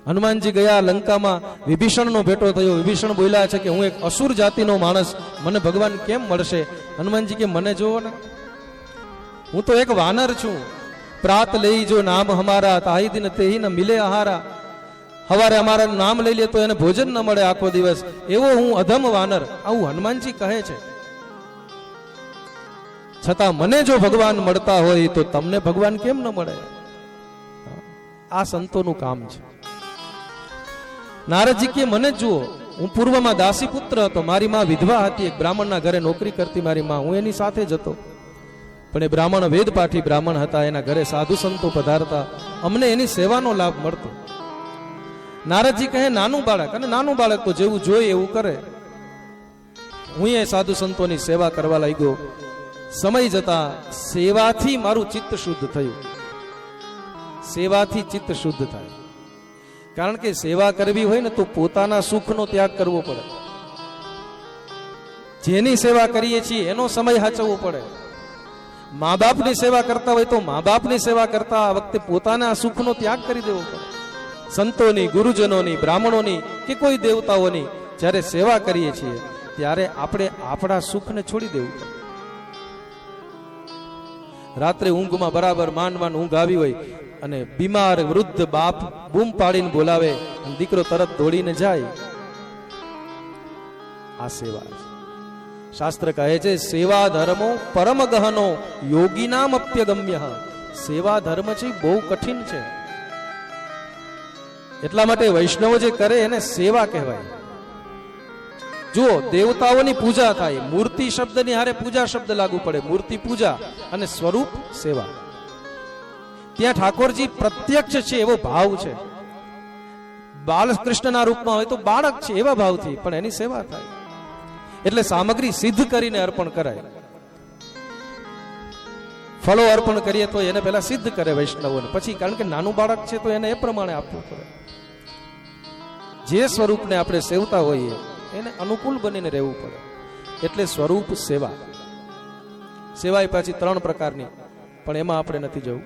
હનુમાનજી ગયા લંકામાં, વિભીષણનો ભેટો થયો. વિભીષણ બોલ્યા છે કે હું એક અસુર જાતિનો માણસ, મને ભગવાન કેમ મળશે? હનુમાનજી કે મને જોવો ને, હું તો એક વાનર છું. પ્રાત લઈ જો નામ હમારા, તાહી દિન તેહી ન મિલે આહારા. હવારે અમારા નામ લઈ લે તો એને ભોજન ન મળે આખો દિવસ, એવો હું અધમ વાનર. આવું હનુમાનજી કહે છે. છતાં મને જો ભગવાન મળતા હોય તો તમને ભગવાન કેમ ન મળે? આ સંતોનું કામ છે. નારદજી કે મને જ જુઓ, હું પૂર્વમાં દાસી પુત્ર હતો, મારી માં વિધવા હતી, એક બ્રાહ્મણના ઘરે નોકરી કરતી મારી માં, હું એની સાથે જ હતો. પણ એ બ્રાહ્મણ વેદપાઠી બ્રાહ્મણ હતા, એના ઘરે સાધુ સંતો પધારતા, અમને એની સેવાનો લાભ મળતો. નારદજી કહે નાનું બાળક, અને નાનું બાળક તો જેવું જોઈએ એવું કરે. હું એ સાધુ સંતોની સેવા કરવા લાગ્યો. સમય જતા સેવાથી મારું ચિત્ત શુદ્ધ થયું. સેવાથી ચિત્ત શુદ્ધ થાય. કારણ કે સેવા કરવી હોય ને તો પોતાના સુખનો ત્યાગ કરવો પડે. જેની સેવા કરીએ છીએ એનો સમય સાચવવો પડે. મા બાપની સેવા કરતા હોય તો મા બાપની સેવા કરતા વખતે પોતાના સુખનો ત્યાગ કરી દેવો પડે. સંતોની, ગુરુજનોની, બ્રાહ્મણોની કે કોઈ દેવતાઓની જ્યારે સેવા કરીએ છીએ ત્યારે આપણે આપણા સુખને છોડી દેવું પડે. રાત્રે ઊંઘમાં બરાબર માંડ ઊંઘ આવી હોય અને બીમાર વૃદ્ધ બાપ બૂમ પાડીને બોલાવે અને દીકરો તરત દોડીને જાય, આ સેવા છે. શાસ્ત્ર કહે છે સેવા ધર્મો પરમ ગહનો યોગીનામ અપ્યગમ્ય. સેવા ધર્મ છે બહુ કઠિન છે, એટલા માટે વૈષ્ણવ જે કરે એને સેવા કહેવાય. જુઓ, દેવતાઓની પૂજા થાય, મૂર્તિ શબ્દની હારે પૂજા શબ્દ લાગુ પડે. મૂર્તિ પૂજા અને સ્વરૂપ સેવા. ત્યાં ઠાકોરજી પ્રત્યક્ષ છે એવો ભાવ છે. બાલકૃષ્ણના રૂપમાં હોય તો બાળક છે એવા ભાવથી પણ એની સેવા થાય. એટલે સામગ્રી સિદ્ધ કરીને અર્પણ કરાય. ફળો અર્પણ કરીએ તો એને પહેલા સિદ્ધ કરે વૈષ્ણવોને, પછી કારણ કે નાનું બાળક છે તો એને એ પ્રમાણે આપવું પડે. જે સ્વરૂપને આપણે સેવતા હોઈએ એને અનુકૂળ બનીને રહેવું પડે. એટલે સ્વરૂપ સેવા. સેવા પાછી 3 પ્રકારની, પણ એમાં આપણે નથી જવું.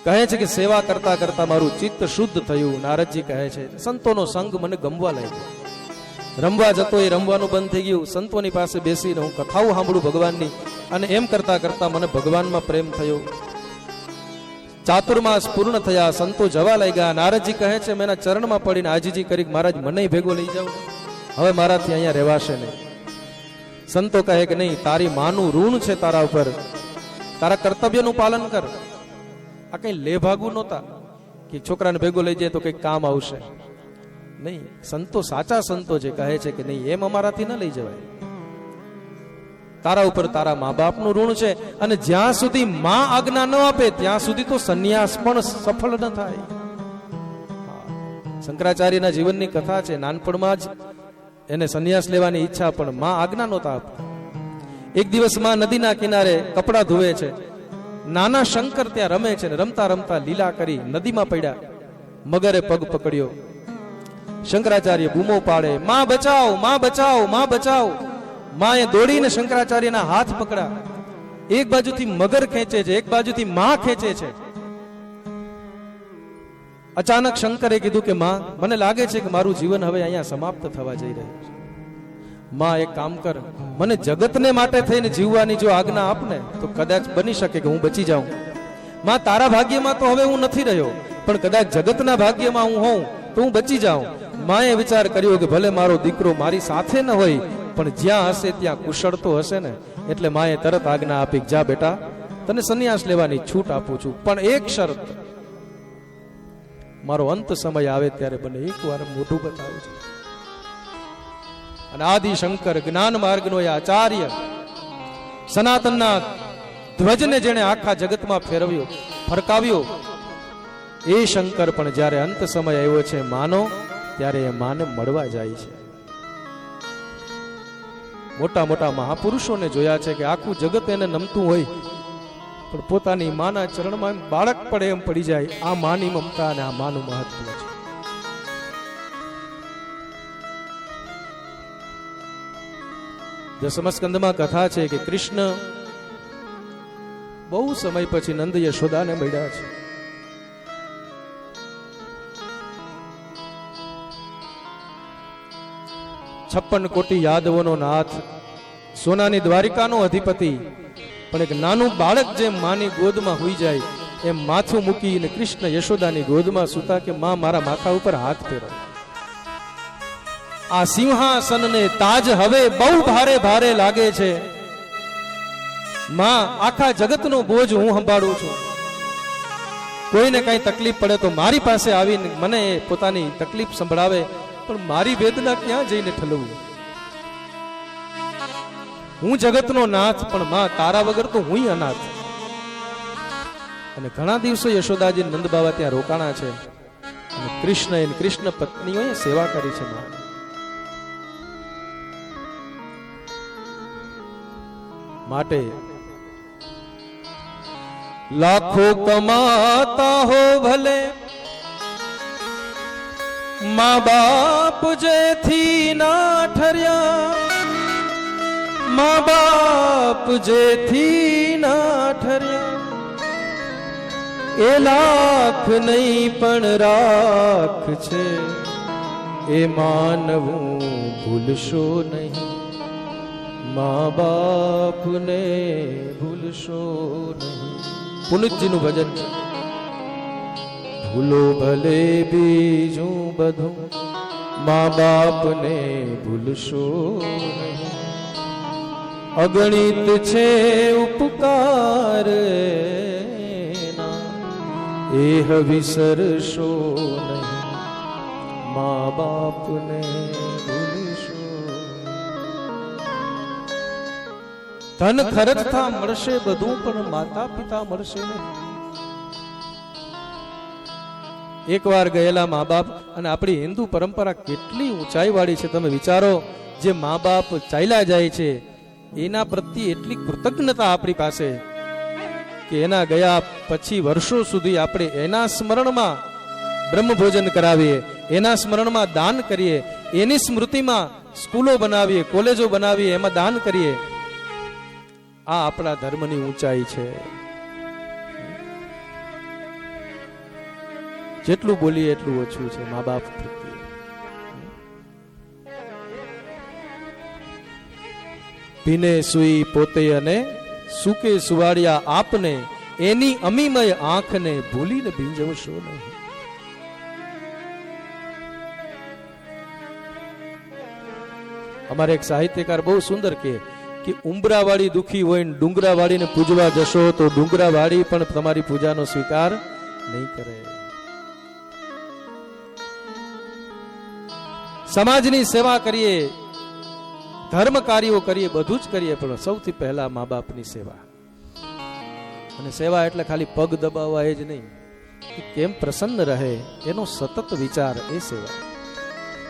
કહે છે કે સેવા કરતા કરતા મારું ચિત્ત શુદ્ધ થયું. નારદજી કહે છે સંતોનો સંગ મને ગમવા લાગ્યો. રમવા જતો એ રમવાનું બંધ થઈ ગયું. સંતોની પાસે બેસીને હું કથાઓ સાંભળું ભગવાનની, અને એમ કરતા કરતા મને ભગવાનમાં પ્રેમ થયો. ચાતુર્માસ પૂર્ણ થયા, સંતો જવા લાગ્યા. નારદજી કહે છે મેં એના ચરણમાં પડીને આજીજી કરી, મહારાજ મને ભેગો લઈ જાઓ, હવે મારાથી અહીંયા રહેવાશે નહીં. સંતો કહે કે નહીં, તારી માનું ઋણ છે તારા ઉપર, તારા કર્તવ્યનું પાલન કર. આ કઈ લેભાગું નહોતા કે છોકરાને ભેગો લઈ જાય તો કઈ કામ આવશે નહીં. સંતો સાચા સંતો જે કહે છે કે નહીં, એમ અમારાથી ન લઈ જવાય. તારા ઉપર તારા મા બાપનું ઋણ છે, અને જ્યાં સુધી મા આજ્ઞા ન આપે ત્યાં સુધી તો સંન્યાસ પણ સફળ ન થાય. શંકરાચાર્યના જીવનની કથા છે. નાનપણમાં જ એને સંન્યાસ લેવાની ઈચ્છા, પણ મા આજ્ઞા નહોતા આપતા. એક દિવસ માં નદીના કિનારે કપડા ધોવે છે. નાના શંકર ત્યાં રમે છે, ને રમતા રમતા લીલા કરી નદીમાં પડ્યા. મગરે પગ પકડ્યો. શંકરાચાર્ય બૂમો પાડે, માં બચાવ, માં બચાવ, માં બચાવ. માએ દોડીને શંકરાચાર્યના હાથ પકડા. એક બાજુથી મગર ખેંચે છે, એક બાજુથી માં ખેંચે છે. અચાનક શંકરે કીધું કે માં, મને લાગે છે કે મારું જીવન હવે અહીંયા સમાપ્ત થવા જઈ રહ્યું છે. માં, એક કામ કર, મને જગતને માટે થઈને જીવવાની જો આજ્ઞા આપને તો કદાચ બની શકે કે હું બચી જાઉં. માં, તારા ભાગ્યમાં તો હવે હું નથી રહ્યો, પણ કદાચ જગતના ભાગ્યમાં હું હોઉં તો હું બચી જાઉં. માએ વિચાર કર્યો કે ભલે મારો દીકરો મારી સાથે ન હોય, પણ જ્યાં હશે ત્યાં કુશળ તો હશે ને. એટલે માએ તરત આજ્ઞા આપી, જા બેટા, તને સંન્યાસ લેવાની છૂટ આપું છું, પણ એક શરત, મારો અંત સમય આવે ત્યારે બને એકવાર મોઢું બતાવજો. અને આદિ શંકર, જ્ઞાન માર્ગનો એ આચાર્ય, સનાતનના ધ્વજને જેણે આખા જગતમાં ફેરવ્યો, ફરકાવ્યો, એ શંકર પણ જ્યારે અંત સમય આવ્યો છે માનો, ત્યારે એ માને મળવા જાય છે. મોટા મોટા મહાપુરુષોને જોયા છે કે આખું જગત એને નમતું હોય, પણ પોતાની માના ચરણમાં બાળક પડે એમ પડી જાય. આ માની મમતા અને આ માનું મહત્વ છે. દસમસ્કંદમાં કથા છે કે કૃષ્ણ બહુ સમય પછી નંદ યશોદાને મળ્યા છે. છપ્પન કોટી યાદવોનો નાથ, સોનાની દ્વારિકાનો અધિપતિ, પણ એક નાનું બાળક જેમ માની ગોદમાં હોઈ જાય એમ માથું મૂકીને કૃષ્ણ યશોદાની ગોદમાં સૂતા કે માં, મારા માથા ઉપર હાથ ફેરવો. આ સિંહાસનને તાજ હવે બહુ ભારે ભારે લાગે છે. માં, આખા જગતનો બોજ હું સંભાળું છું. કોઈને કઈ તકલીફ પડે તો મારી પાસે આવીને મને પોતાની તકલીફ સંભળાવે, પણ મારી વેદના ક્યાં જઈને ઠલવું? હું જગતનો નાથ, પણ માં તારા વગર તો હું અનાથ. અને ઘણા દિવસો યશોદાજી નંદ બાબા ત્યાં રોકાણા છે, અને કૃષ્ણ પત્નીઓએ સેવા કરી છે. માં, માટે લાખો કમાતા હો ભલે, મા બાપ જેથી ના ઠર્યા, મા બાપ જેથી ના ઠર્યા, એ લાખ નહીં પણ રાખ છે, એ માનવું ભૂલશો નહીં, મા બાપને ભૂલશો નહીં. પુનિતજીનું ભજન છે. ભૂલો ભલે બીજું બધું, મા બાપને ભૂલશો નહીં. અગણિત છે ઉપકાર એહ વિસરશો નહીં, મા બાપને ભૂલશો. ધન ખર્ચતા મળશે બધું, પણ માતા પિતા મળશે નહીં. એકવાર ગયેલા મા બાપ, અને આપણી હિન્દુ પરંપરા કેટલી ઊંચાઈ વાળી છે તમે વિચારો. જે મા બાપ ચાલ્યા જાય છે એના પ્રત્યે એટલી કૃતજ્ઞતા આપણી પાસે કે એના ગયા પછી વર્ષો સુધી આપણે એના સ્મરણમાં બ્રહ્મ ભોજન કરાવીએ, એના સ્મરણમાં દાન કરીએ, એની સ્મૃતિમાં સ્કૂલો બનાવીએ, કોલેજો બનાવીએ, એમાં દાન કરીએ. આ આપણા ધર્મની ઊંચાઈ છે. જેટલું બોલીએ એટલું ઓછું છે મા બાપ પ્રત્યે. ભીને સુઈ પોતે અને સુકે સુવાડ્યા આપને, એની અમીમય આંખને ભૂલીને ભીંજવશો નહીં. અમારે એક સાહિત્યકાર બહુ સુંદર કહે કે ઉંબરાવાળી દુખી હોય ને ડુંગરાવાળીને પૂજવા જશો તો ડુંગરાવાળી પણ તમારી પૂજાનો સ્વીકાર નહીં કરે. સમાજની સેવા કરીએ, ધર્મ કાર્યો કરીએ, બધું જ કરીએ, પણ સૌથી પહેલા મા બાપની સેવા. અને સેવા એટલે ખાલી પગ દબાવવા એ જ નહીં, કે કેમ પ્રસન્ન રહે એનો સતત વિચાર, એ સેવા.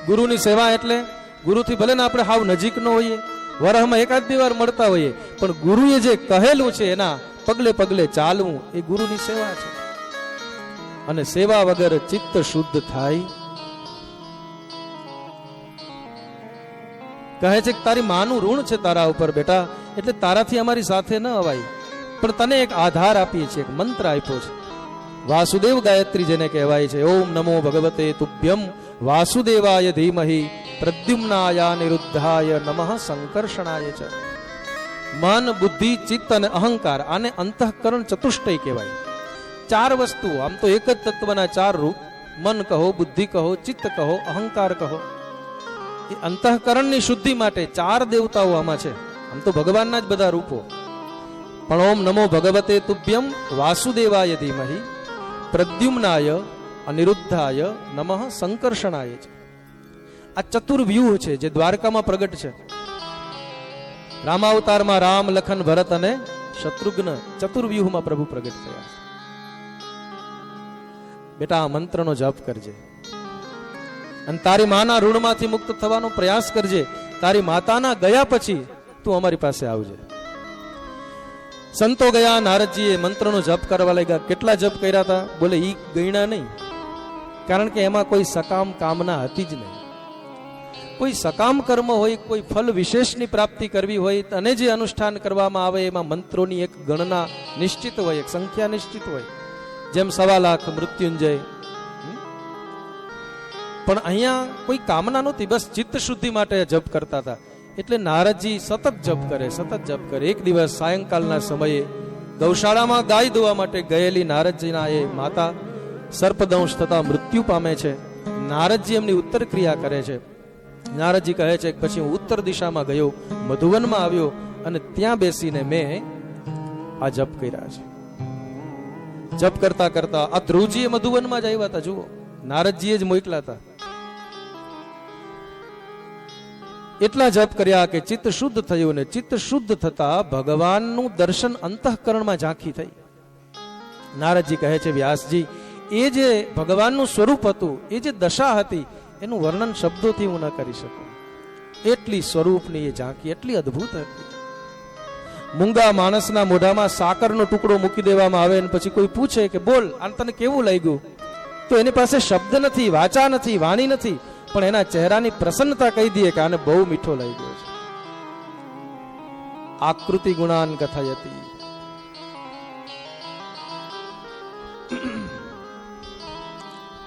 ગુરુની સેવા એટલે ગુરુથી ભલે ને આપણે હાવ નજીક ન હોઈએ, વરહમાં એકાદ બે વાર મળતા હોઈએ, પણ ગુરુએ જે કહેલું છે એના પગલે પગલે ચાલવું, એ ગુરુની સેવા છે. અને સેવા વગર ચિત્ત શુદ્ધ થાય. કહે છે કે તારી માનું ઋણ છે તારા ઉપર બેટા, એટલે તારાથી અમારી સાથે ન અવાય, પણ તને એક આધાર આપીએ છીએ, એક મંત્ર આપ્યો છે. વાસુદેવ ગાયત્રી જેને કહેવાય છે. ઓમ નમો ભગવતે તુભ્યમ વાસુદેવાય ધીમહિ પ્રદ્યુમ્નાય નિરુદ્ધાય નમઃ સંકર્ષણાય છે. મન, બુદ્ધિ, ચિત્ત અને અહંકાર, આને અંતઃકરણ ચતુષ્ટય કહેવાય. ચાર વસ્તુ, આમ તો એક જ તત્વના ચાર રૂપ, મન કહો, બુદ્ધિ કહો, ચિત્ત કહો, અહંકાર કહો. એ અંતઃકરણની શુદ્ધિ માટે ચાર દેવતાઓ આમાં છે. આમ તો ભગવાનના જ બધા રૂપો, પણ ઓમ નમો ભગવતે તુભ્યમ વાસુદેવાય ધીમહિ પ્રદ્યુમ્નાય અનિરુદ્ધાય નમઃ સંકર્ષણાય છે. આ ચતુર્વ્યૂહ છે જે દ્વારકામાં પ્રગટ છે. રામાવતારમાં રામ, લખન, ભરત અને શત્રુઘ્ન ચતુર્વ્યૂહમાં પ્રભુ પ્રગટ થયા છે. બેટા આ મંત્રનો જપ કરજે અને તારી માના ઋણમાંથી મુક્ત થવાનો પ્રયાસ કરજે. તારી માતાના ગયા પછી તું અમારી પાસે આવજે. સંતો ગયા, નારદજીએ મંત્રનો જપ કરવા લાગ્યા. કેટલા જપ કર્યા હતા? બોલે ઈ ગણ્યા નહીં, કારણ કે એમાં કોઈ સકામ કામના હતી જ નહીં. કોઈ સકામ કર્મ હોય, કોઈ ફલ વિશેષની પ્રાપ્તિ કરવી હોય અને જે અનુષ્ઠાન કરવામાં આવે એમાં મંત્રોની એક ગણના નિશ્ચિત હોય, એક સંખ્યા નિશ્ચિત હોય, જેમ 1.25 લાખ મૃત્યુંજય. પણ અહીંયા કોઈ કામના નહોતી, બસ ચિત્ત શુદ્ધિ માટે જપ કરતા હતા. એટલે નારદજી સતત જપ કરે, સતત જપ કરે. એક દિવસ સાયંકાલના સમયે ગૌશાળામાં ગાય દોવા માટે ગયેલી નારદજીના એ માતા સર્પદંશ થતા મૃત્યુ પામે છે. નારદજી એમની ઉત્તર ક્રિયા કરે છે. નારદજી કહે છે કે પછી હું ઉત્તર દિશામાં ગયો, મધુવનમાં આવ્યો અને ત્યાં બેસીને મેં આ જપ કર્યા છે. જપ કરતા કરતા આ ધ્રુવજીએ મધુવનમાં જ આવ્યા હતા. જુઓ, નારદજીએ જ મોકલા હતા. એટલા જપ કર્યા કે ચિત્ત શુદ્ધ થયું, ને ચિત્ત શુદ્ધ થતા ભગવાનનું દર્શન અંતઃકરણમાં ઝાંખી થઈ. નારદજી કહે છે, વ્યાસજી, એ જે ભગવાનનું સ્વરૂપ હતું, એ જે દશા હતી, એનું વર્ણન શબ્દોથી હું ન કરી શકું. એટલી સ્વરૂપની એ ઝાંખી એટલી અદ્ભુત હતી. મૂંગા માણસના મોઢામાં સાકરનો ટુકડો મૂકી દેવામાં આવે અને પછી કોઈ પૂછે કે બોલ, આ તને કેવું લાગ્યું, તો એની પાસે શબ્દ નથી, વાચા નથી, વાણી નથી, પણ એના ચહેરાની પ્રસન્નતા કહી દે કે આને બહુ મીઠો લાગ્યો છે. આકૃતિ ગુણાન કથાયતી.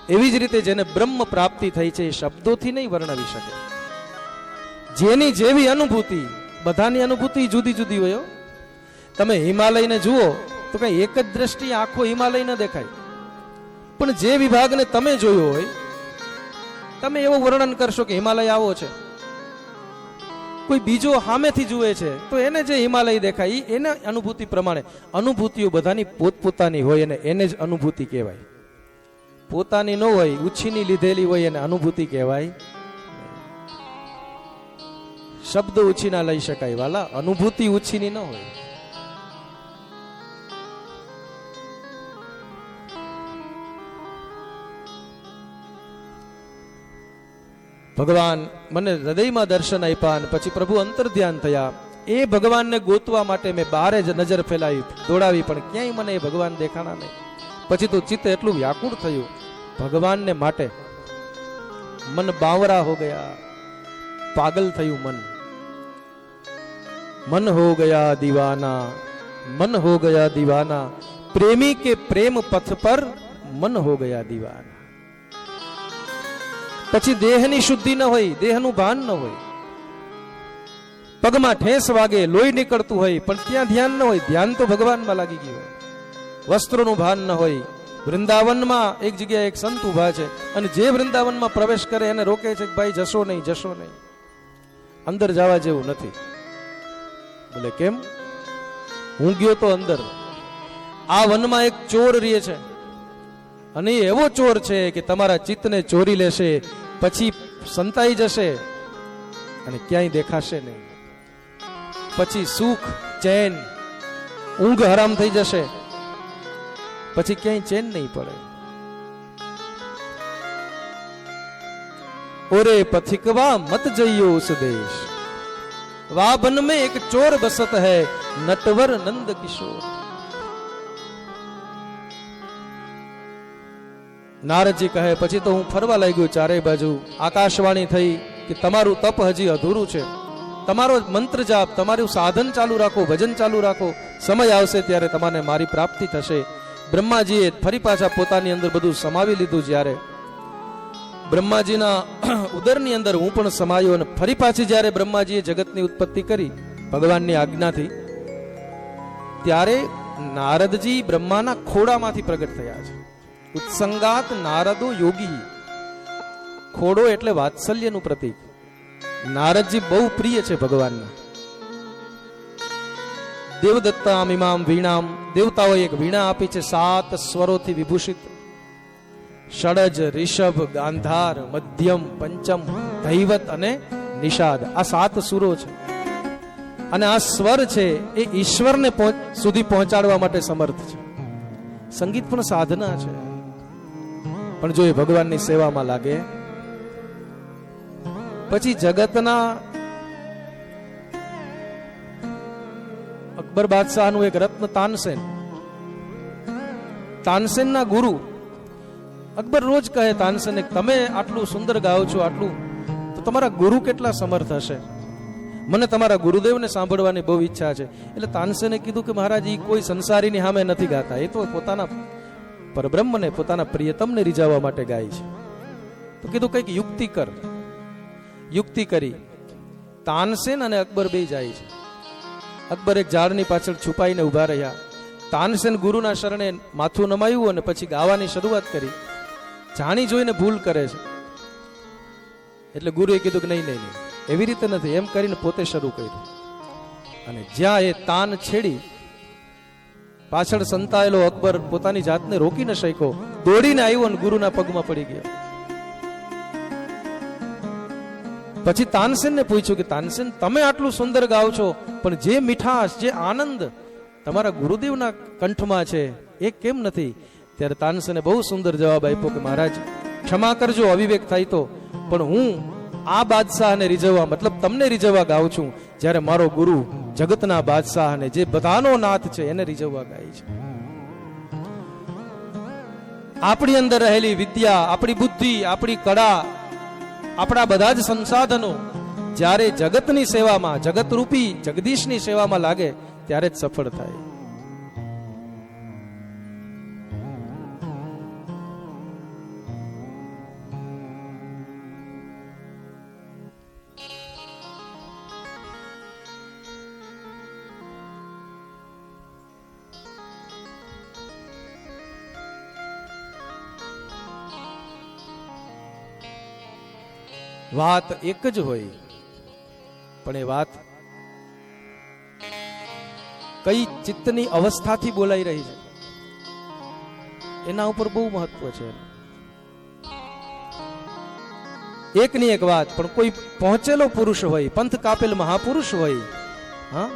એવી જ રીતે જેને બ્રહ્મ પ્રાપ્તિ થઈ છે એ શબ્દોથી નહીં વર્ણવી શકે. જેની જેવી અનુભૂતિ, બધાની અનુભૂતિ જુદી જુદી હોય. તમે હિમાલયને જુઓ તો કઈ એક જ દ્રષ્ટિએ આખો હિમાલય ન દેખાય, પણ જે વિભાગને તમે જોયો હોય તમે એવું વર્ણન કરશો કે હિમાલય આવો છે. કોઈ બીજો સામેથી જુએ છે તો એને જે હિમાલય દેખાય એને અનુભૂતિ પ્રમાણે. અનુભૂતિઓ બધાની પોતપોતાની હોય અને એને જ અનુભૂતિ કહેવાય. પોતાની ન હોય, ઉછીની લીધેલી હોય એને અનુભૂતિ કહેવાય. શબ્દ ઉછીના લઈ શકાય વાલા, અનુભૂતિ ઉછીની ન હોય. ભગવાન મને હૃદયમાં દર્શન આપ્યા અને પછી પ્રભુ અંતર ધ્યાન થયા. એ ભગવાનને ગોતવા માટે મેં બારે જ નજર ફેલાવી, દોડાવી, પણ ક્યાંય મને એ ભગવાન દેખાણા નહીં. પછી તો ચિત્ત એટલું વ્યાકુળ થયું ભગવાનને માટે. મન બાવરા હો ગયા, પાગલ થયું મન. मन हो गया दीवाना, मन हो गया दीवाना, प्रेमी के प्रेम पथ पर मन हो गया दीवाना. પછી દેહની શુદ્ધિ ન હોય, દેહનું ભાન ન હોય, પગમાં ઠેસ વાગે, લોહી નીકળતું હોય, પણ ત્યાં ધ્યાન ન હોય. ધ્યાન તો ભગવાનમાં લાગી ગયું હોય. વસ્ત્રોનું ભાન ન હોય. વૃંદાવનમાં એક જગ્યાએ એક સંત ઉભા છે અને જે વૃંદાવનમાં પ્રવેશ કરે એને રોકે છે કે ભાઈ જશો નહીં, જશો નહીં, અંદર જવા જેવું નથી. બોલે કેમ? હું ગયો તો અંદર. આ વનમાં એક ચોર રહે છે અને એવો ચોર છે કે તમારા ચિત્તને ચોરી લેશે, પછી સંતાઈ જશે અને ક્યાંય દેખાશે નહીં. પછી સુખ, ચેન, ઊંઘ હરામ થઈ જશે, પછી ક્યાંય ચેન નહીં પડે. ઓરે પથિકવા મત જइयो उस देश, वा बन में एक चोर बसत है, नटवर नंद किशोर. નારદજી કહે પછી તો હું ફરવા લાગ્યો ચારે બાજુ. આકાશવાણી થઈ કે તમારું તપ હજી અધૂરું છે, તમારો મંત્ર જાપ, તમારું સાધન ચાલુ રાખો, ભજન ચાલુ રાખો, સમય આવશે ત્યારે તમને મારી પ્રાપ્તિ થશે. બ્રહ્માજીએ ફરી પાછા પોતાની અંદર બધું સમાવી લીધું. જ્યારે બ્રહ્માજીના ઉદરની અંદર હું પણ સમાયો અને ફરી પાછી જ્યારે બ્રહ્માજીએ જગતની ઉત્પત્તિ કરી ભગવાનની આજ્ઞાથી, ત્યારે નારદજી બ્રહ્માના ખોડામાંથી પ્રગટ થયા છે. ઉત્સંગાત નારદો યોગી. ખોડો એટલે વાત્સલ્યનું પ્રતીક. નારદજી બહુ પ્રિય છે ભગવાનના. દેવદત્તામ ઇમામ વીણામ, દેવતાઓએ એક વીણા આપી છે 7 સ્વરોથી વિભૂષિત. ષડજ, ઋષભ, ગાંધાર, મધ્યમ, પંચમ, ધૈવત અને નિષાદ. આ 7 સુરો છે અને આ સ્વર છે એ ઈશ્વરને સુધી પહોંચાડવા માટે સમર્થ છે. સંગીત પણ સાધના છે, પણ જો એ ભગવાનની સેવામાં લાગે. પછી જગતના અકબર બાદશાહનું એક રત્ન તાનસેન, તાનસેનના ગુરુ. અકબર રોજ કહે તાનસેન, તમે આટલું સુંદર ગાઓ છો, આટલું, તો તમારા ગુરુ કેટલા સમર્થ હશે. મને તમારા ગુરુદેવને સાંભળવાની બહુ ઈચ્છા છે. એટલે તાનસેને કીધું કે મહારાજ, એ કોઈ સંસારીની સામે નથી ગાતા, એ તો પોતાના પરબ્રહ્મને, પોતાના પ્રિયતમને રીઝાવવા માટે ગાય છે. તો કીધું કંઈક યુક્તિ કર. યુક્તિ કરી. તાનસેન અને અકબર બે જાય છે. અકબર એક ઝાડની પાછળ છુપાઈને ઉભા રહ્યા. તાનસેન ગુરુના શરણે માથું નમાયું અને પછી ગાવાની શરૂઆત કરી. જાણી જોઈને ભૂલ કરે છે એટલે ગુરુએ કીધું કે નહીં નહીં નહીં, એવી રીતે નથી, એમ કરીને પોતે શરૂ કર્યું. અને જ્યાં એ તાન છેડી, પાછળ સંતાયેલો અકબર પોતાની જાતને રોકી ન શક્યો, દોડીને આવ્યો અને ગુરુના પગમાં પડી ગયો. પછી તાનસેનને પૂછ્યું કે તાનસેન, તમે આટલું સુંદર ગાઓ છો, પણ જે મીઠાશ, જે આનંદ તમારા ગુરુદેવના કંઠમાં છે એ કેમ નથી? ત્યારે તાનસેને બહુ સુંદર જવાબ આપ્યો કે મહારાજ, ક્ષમા કરજો અવિવેક થાય તો, પણ હું આ બાદશાહને રીઝવવા, મતલબ તમને રીઝવવા ગાઉં છું, જ્યારે મારો ગુરુ જગતના બાદશાહને, જે બધાનો નાથ છે, એને રીઝવવા ગાય છે. આપણી અંદર રહેલી વિદ્યા, આપણી બુદ્ધિ, આપણી કળા, આપણા બધા જ સંસાધનો જ્યારે જગતની સેવામાં, જગતરૂપી જગદીશની સેવામાં લાગે ત્યારે જ સફળ થાય. વાત એક જ હોય, પણ એ વાત કઈ ચિત્તની અવસ્થાથી બોલાઈ રહી છે એના ઉપર બહુ મહત્વ છે. એકની એક વાત, પણ કોઈ પહોંચેલો પુરુષ હોય, પંથ કાપેલ મહાપુરુષ હોય, હા,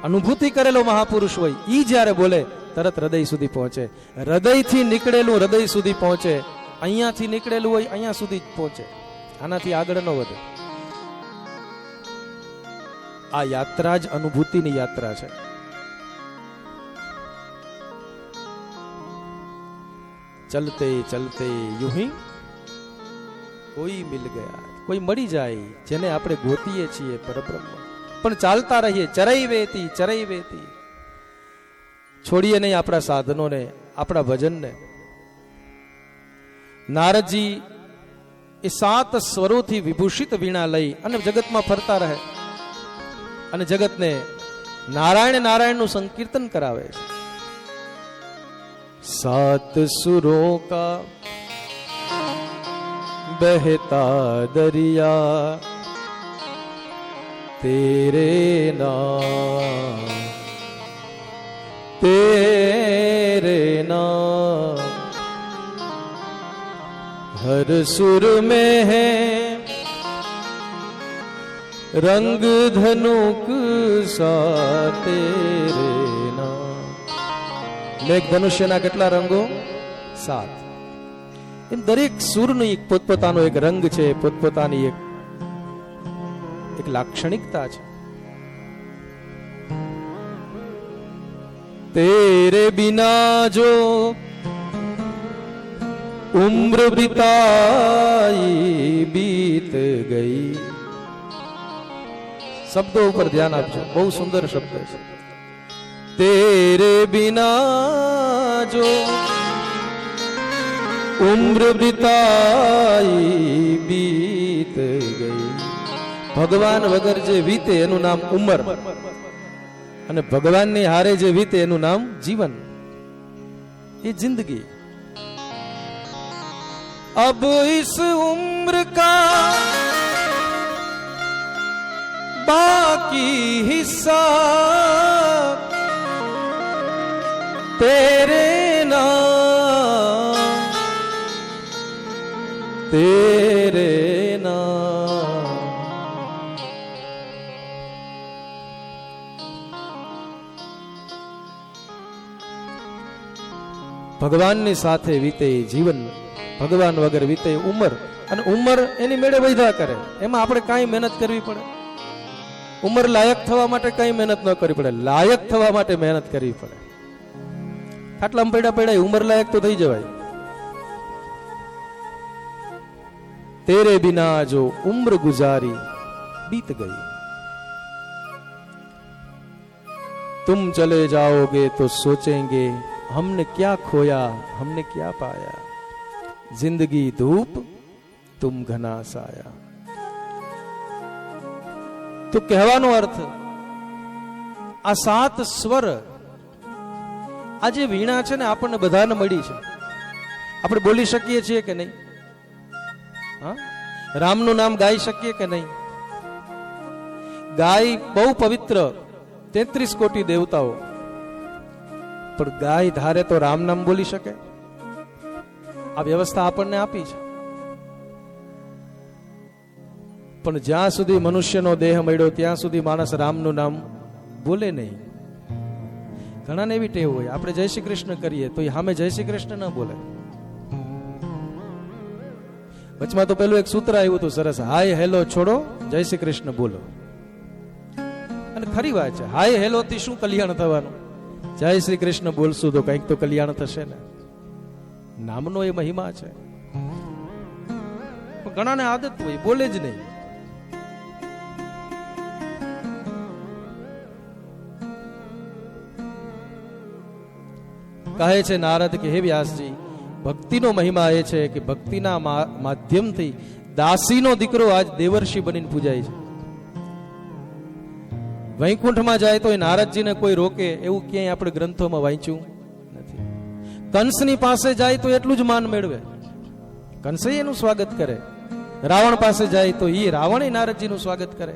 અનુભૂતિ કરેલો મહાપુરુષ હોય, ઈ જ્યારે બોલે તરત હૃદય સુધી પહોંચે. હૃદયથી નીકળેલું હૃદય સુધી પહોંચે, અહીંયાથી નીકળેલું હોય અહીંયા સુધી જ પહોંચે, આનાથી આગળ ન વધે. આ યાત્રા જ અનુભૂતિની યાત્રા છે. ચલતે ચલતે યું હી કોઈ મિલ ગયા, કોઈ મળી જાય જેને આપણે ગોતીએ છીએ પરબ્રહ્મ. પણ ચાલતા રહીએ, ચરઈ વેતી. છોડીએ નહીં આપણા સાધનોને, આપણા ભજનને. નારદજી એ 7 સ્વરોથી વિભૂષિત વીણા લઈ અને જગતમાં ફરતા રહે અને જગતને નારાયણ નારાયણનું સંકીર્તન કરાવે છે. 7 સુરો કા બહેતા દરિયા तेरे नाम हर सुर में है रंग धनुक सा तेरे नाम. મેઘ ધનુષ્યના કેટલા રંગો? 7. એમ દરેક સુરનો એક પોતપોતાનો એક રંગ છે, પોતપોતાની એક લાક્ષણિકતા છે. तेरे बिना जो उम्र बिताई बीत गई. શબ્દો ઉપર ધ્યાન આપજો, બહુ સુંદર શબ્દ છે. तेरे बिना जो उम्र बिताई बीत गई. ભગવાન વગર જે વીતે એનું નામ ઉંમર, અને ભગવાનની હારે જે વીતે એનું નામ જીવન, એ જિંદગી. अब इस उम्र का बाकी हिस्सा तेरे नाम तेरे नाम. ભગવાનની સાથે વીતે જીવન, ભગવાન વગર વીતે ઉંમર. અને ઉંમર એની મેળે વૈધા કરે, એમાં આપણે કાંઈ મહેનત કરવી પડે? ઉંમર લાયક થવા માટે કઈ મહેનત ન કરવી પડે, લાયક થવા માટે મહેનત કરવી પડે. ખાટલામાં પડ્યા પડ્યા ઉંમર લાયક તો થઈ જવાય. तेरे बिना जो उम्र गुजारी बीत गई. तुम चले जाओगे तो सोचेंगे हमने क्या खोया हमने क्या पाया. जिंदगी धूप तुम घना साया. તો કહેવાનો અર્થ આ 7 સ્વર, આ જે વીણા છે ને આપણને બધાને મળી છે. આપણે બોલી શકીએ છીએ કે નહીં? હા, રામનું નામ ગાઈ શકીએ કે નહીં? ગાય બહુ પવિત્ર, 33 કોટી દેવતાઓ, પણ ગાય ધારે તો રામ નામ બોલી શકે? આ વ્યવસ્થા આપણને આપી છે. પણ જ્યાં સુધી મનુષ્યનો દેહ મળ્યો ત્યાં સુધી માણસ રામનું નામ બોલે નહીં. ઘણાને એવી ટેવ હોય, આપણે જય શ્રી કૃષ્ણ કરીએ તો સામે જય શ્રી કૃષ્ણ ન બોલે. વચમાં તો પેલું એક સૂત્ર આવ્યું હતું સરસ, હાય હેલો છોડો, જય શ્રી કૃષ્ણ બોલો. અને ખરી વાત છે, હાય હેલો થી શું કલ્યાણ થવાનું? જય શ્રી કૃષ્ણ બોલશું તો કંઈક તો કલ્યાણ થશે ને. નામનો એ મહિમા છે. ઘણાને આદત હોય બોલે જ નહીં. કહે છે નારદ કે હે વ્યાસજી, ભક્તિનો મહિમા એ છે કે ભક્તિના માધ્યમથી દાસીનો દીકરો આજ દેવર્ષિ બનીને પૂજાય છે. વૈકુંઠમાં જાય તો એ નારદજીને કોઈ રોકે એવું ક્યાંય આપણે ગ્રંથોમાં વાંચ્યું નથી. કંસની પાસે જાય તો એટલું જ માન મેળવે, કંસે એનું સ્વાગત કરે. રાવણ પાસે જાય તો એ રાવણ નારદજીનું સ્વાગત કરે,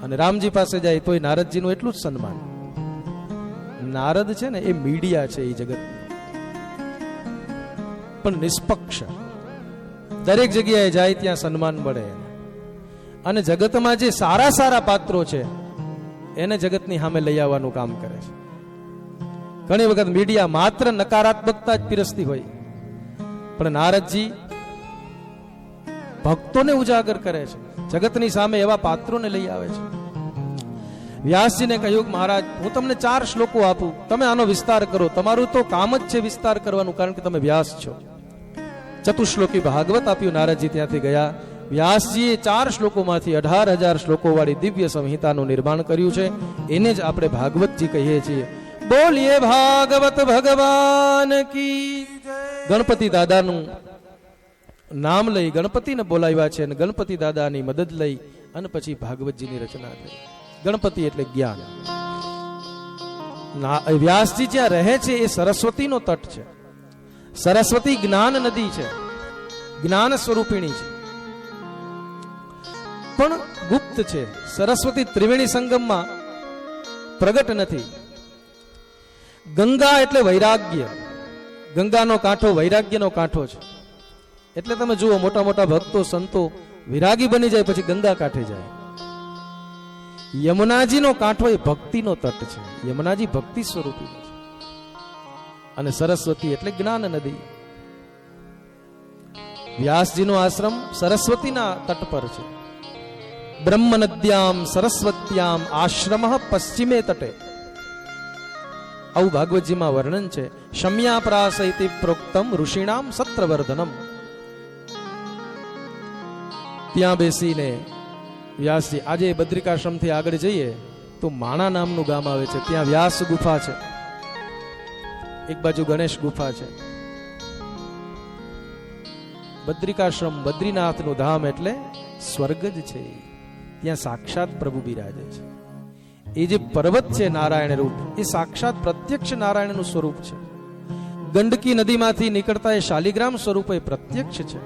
અને રામજી પાસે જાય તો નારદજીનું એટલું જ સન્માન. નારદ છે ને એ મીડિયા છે એ જગત, પણ નિષ્પક્ષ. દરેક જગ્યાએ જાય ત્યાં સન્માન મળે, અને જગતમાં જે સારા સારા પાત્રો છે એને જગતની સામે લઈ આવવાનું કામ કરે છે. ઘણી વખત મીડિયા માત્ર નકારાત્મકતા જ પીરસતી હોય, પણ નારદજી ભક્તોને ઉજાગર કરે છે, જગતની સામે એવા પાત્રોને લઈ આવે છે. વ્યાસજીને કહ્યું કે મહારાજ, હું તમને 4 શ્લોકો આપું, તમે આનો વિસ્તાર કરો. તમારું તો કામ જ છે વિસ્તાર કરવાનું, કારણ કે તમે વ્યાસ છો. ચતુશ્લોકી ભાગવત આપ્યું. નારદજી ત્યાંથી ગયા. વ્યાસજીએ 4 શ્લોકોમાંથી 18,000 શ્લોકો વાળી દિવ્ય સંહિતાનું નિર્માણ કર્યું છે. એને જ આપણે ભાગવતજી કહીએ છીએ. બોલીએ ભાગવત ભગવાન કી. ગણપતિ દાદાનું નામ લઈ ગણપતિને બોલાવ્યા છે, અને ગણપતિ દાદાની મદદ લઈ અને પછી ભાગવતજીની રચના થઈ. ગણપતિ એટલે જ્ઞાન. વ્યાસજી જ્યાં રહે છે એ સરસ્વતીનો તટ છે. સરસ્વતી જ્ઞાન નદી છે, જ્ઞાન સ્વરૂપિણી છે, પણ ગુપ્ત છે. સરસ્વતી ત્રિવેણી સંગમમાં પ્રગટ નથી. ગંગા એટલે વૈરાગ્ય. ગંગાનો કાંઠો વૈરાગ્યનો કાંઠો છે. એટલે તમે જુઓ, મોટા મોટા ભક્તો સંતો વિરાગી બની જાય પછી ગંગા કાંઠે જાય. યમુનાજીનો કાંઠો એ ભક્તિનો તટ છે. યમુનાજી ભક્તિ સ્વરૂપી છે, અને સરસ્વતી એટલે જ્ઞાન નદી. વ્યાસજીનો આશ્રમ સરસ્વતીના તટ પર છે. બ્રહ્મ નદ્યામ સરસ્વત્યામ આશ્રમ પશ્ચિમે તટે. આવું ભાગવતજીમાં વર્ણન છે. શમ્યા પ્રાસૈતિ પ્રોક્તમ ઋષિણામ સત્રવર્ધનમ. ત્યાં બેસીને વ્યાસજી, આજે બદ્રિકાશ્રમથી આગળ જઈએ તો માણા નામનું ગામ આવે છે, ત્યાં વ્યાસ ગુફા છે, એક બાજુ ગણેશ ગુફા છે. બદ્રિકાશ્રમ બદ્રીનાથનું ધામ એટલે સ્વર્ગ જ છે. ત્યાં સાક્ષાત પ્રભુ બિરાજે છે. એ જે પર્વત છે નારાયણ રૂપ, એ સાક્ષાત પ્રત્યક્ષ નારાયણનું સ્વરૂપ છે. ગંડકી નદીમાંથી નીકળતા એ શાલિગ્રામ સ્વરૂપ એ પ્રત્યક્ષ છે.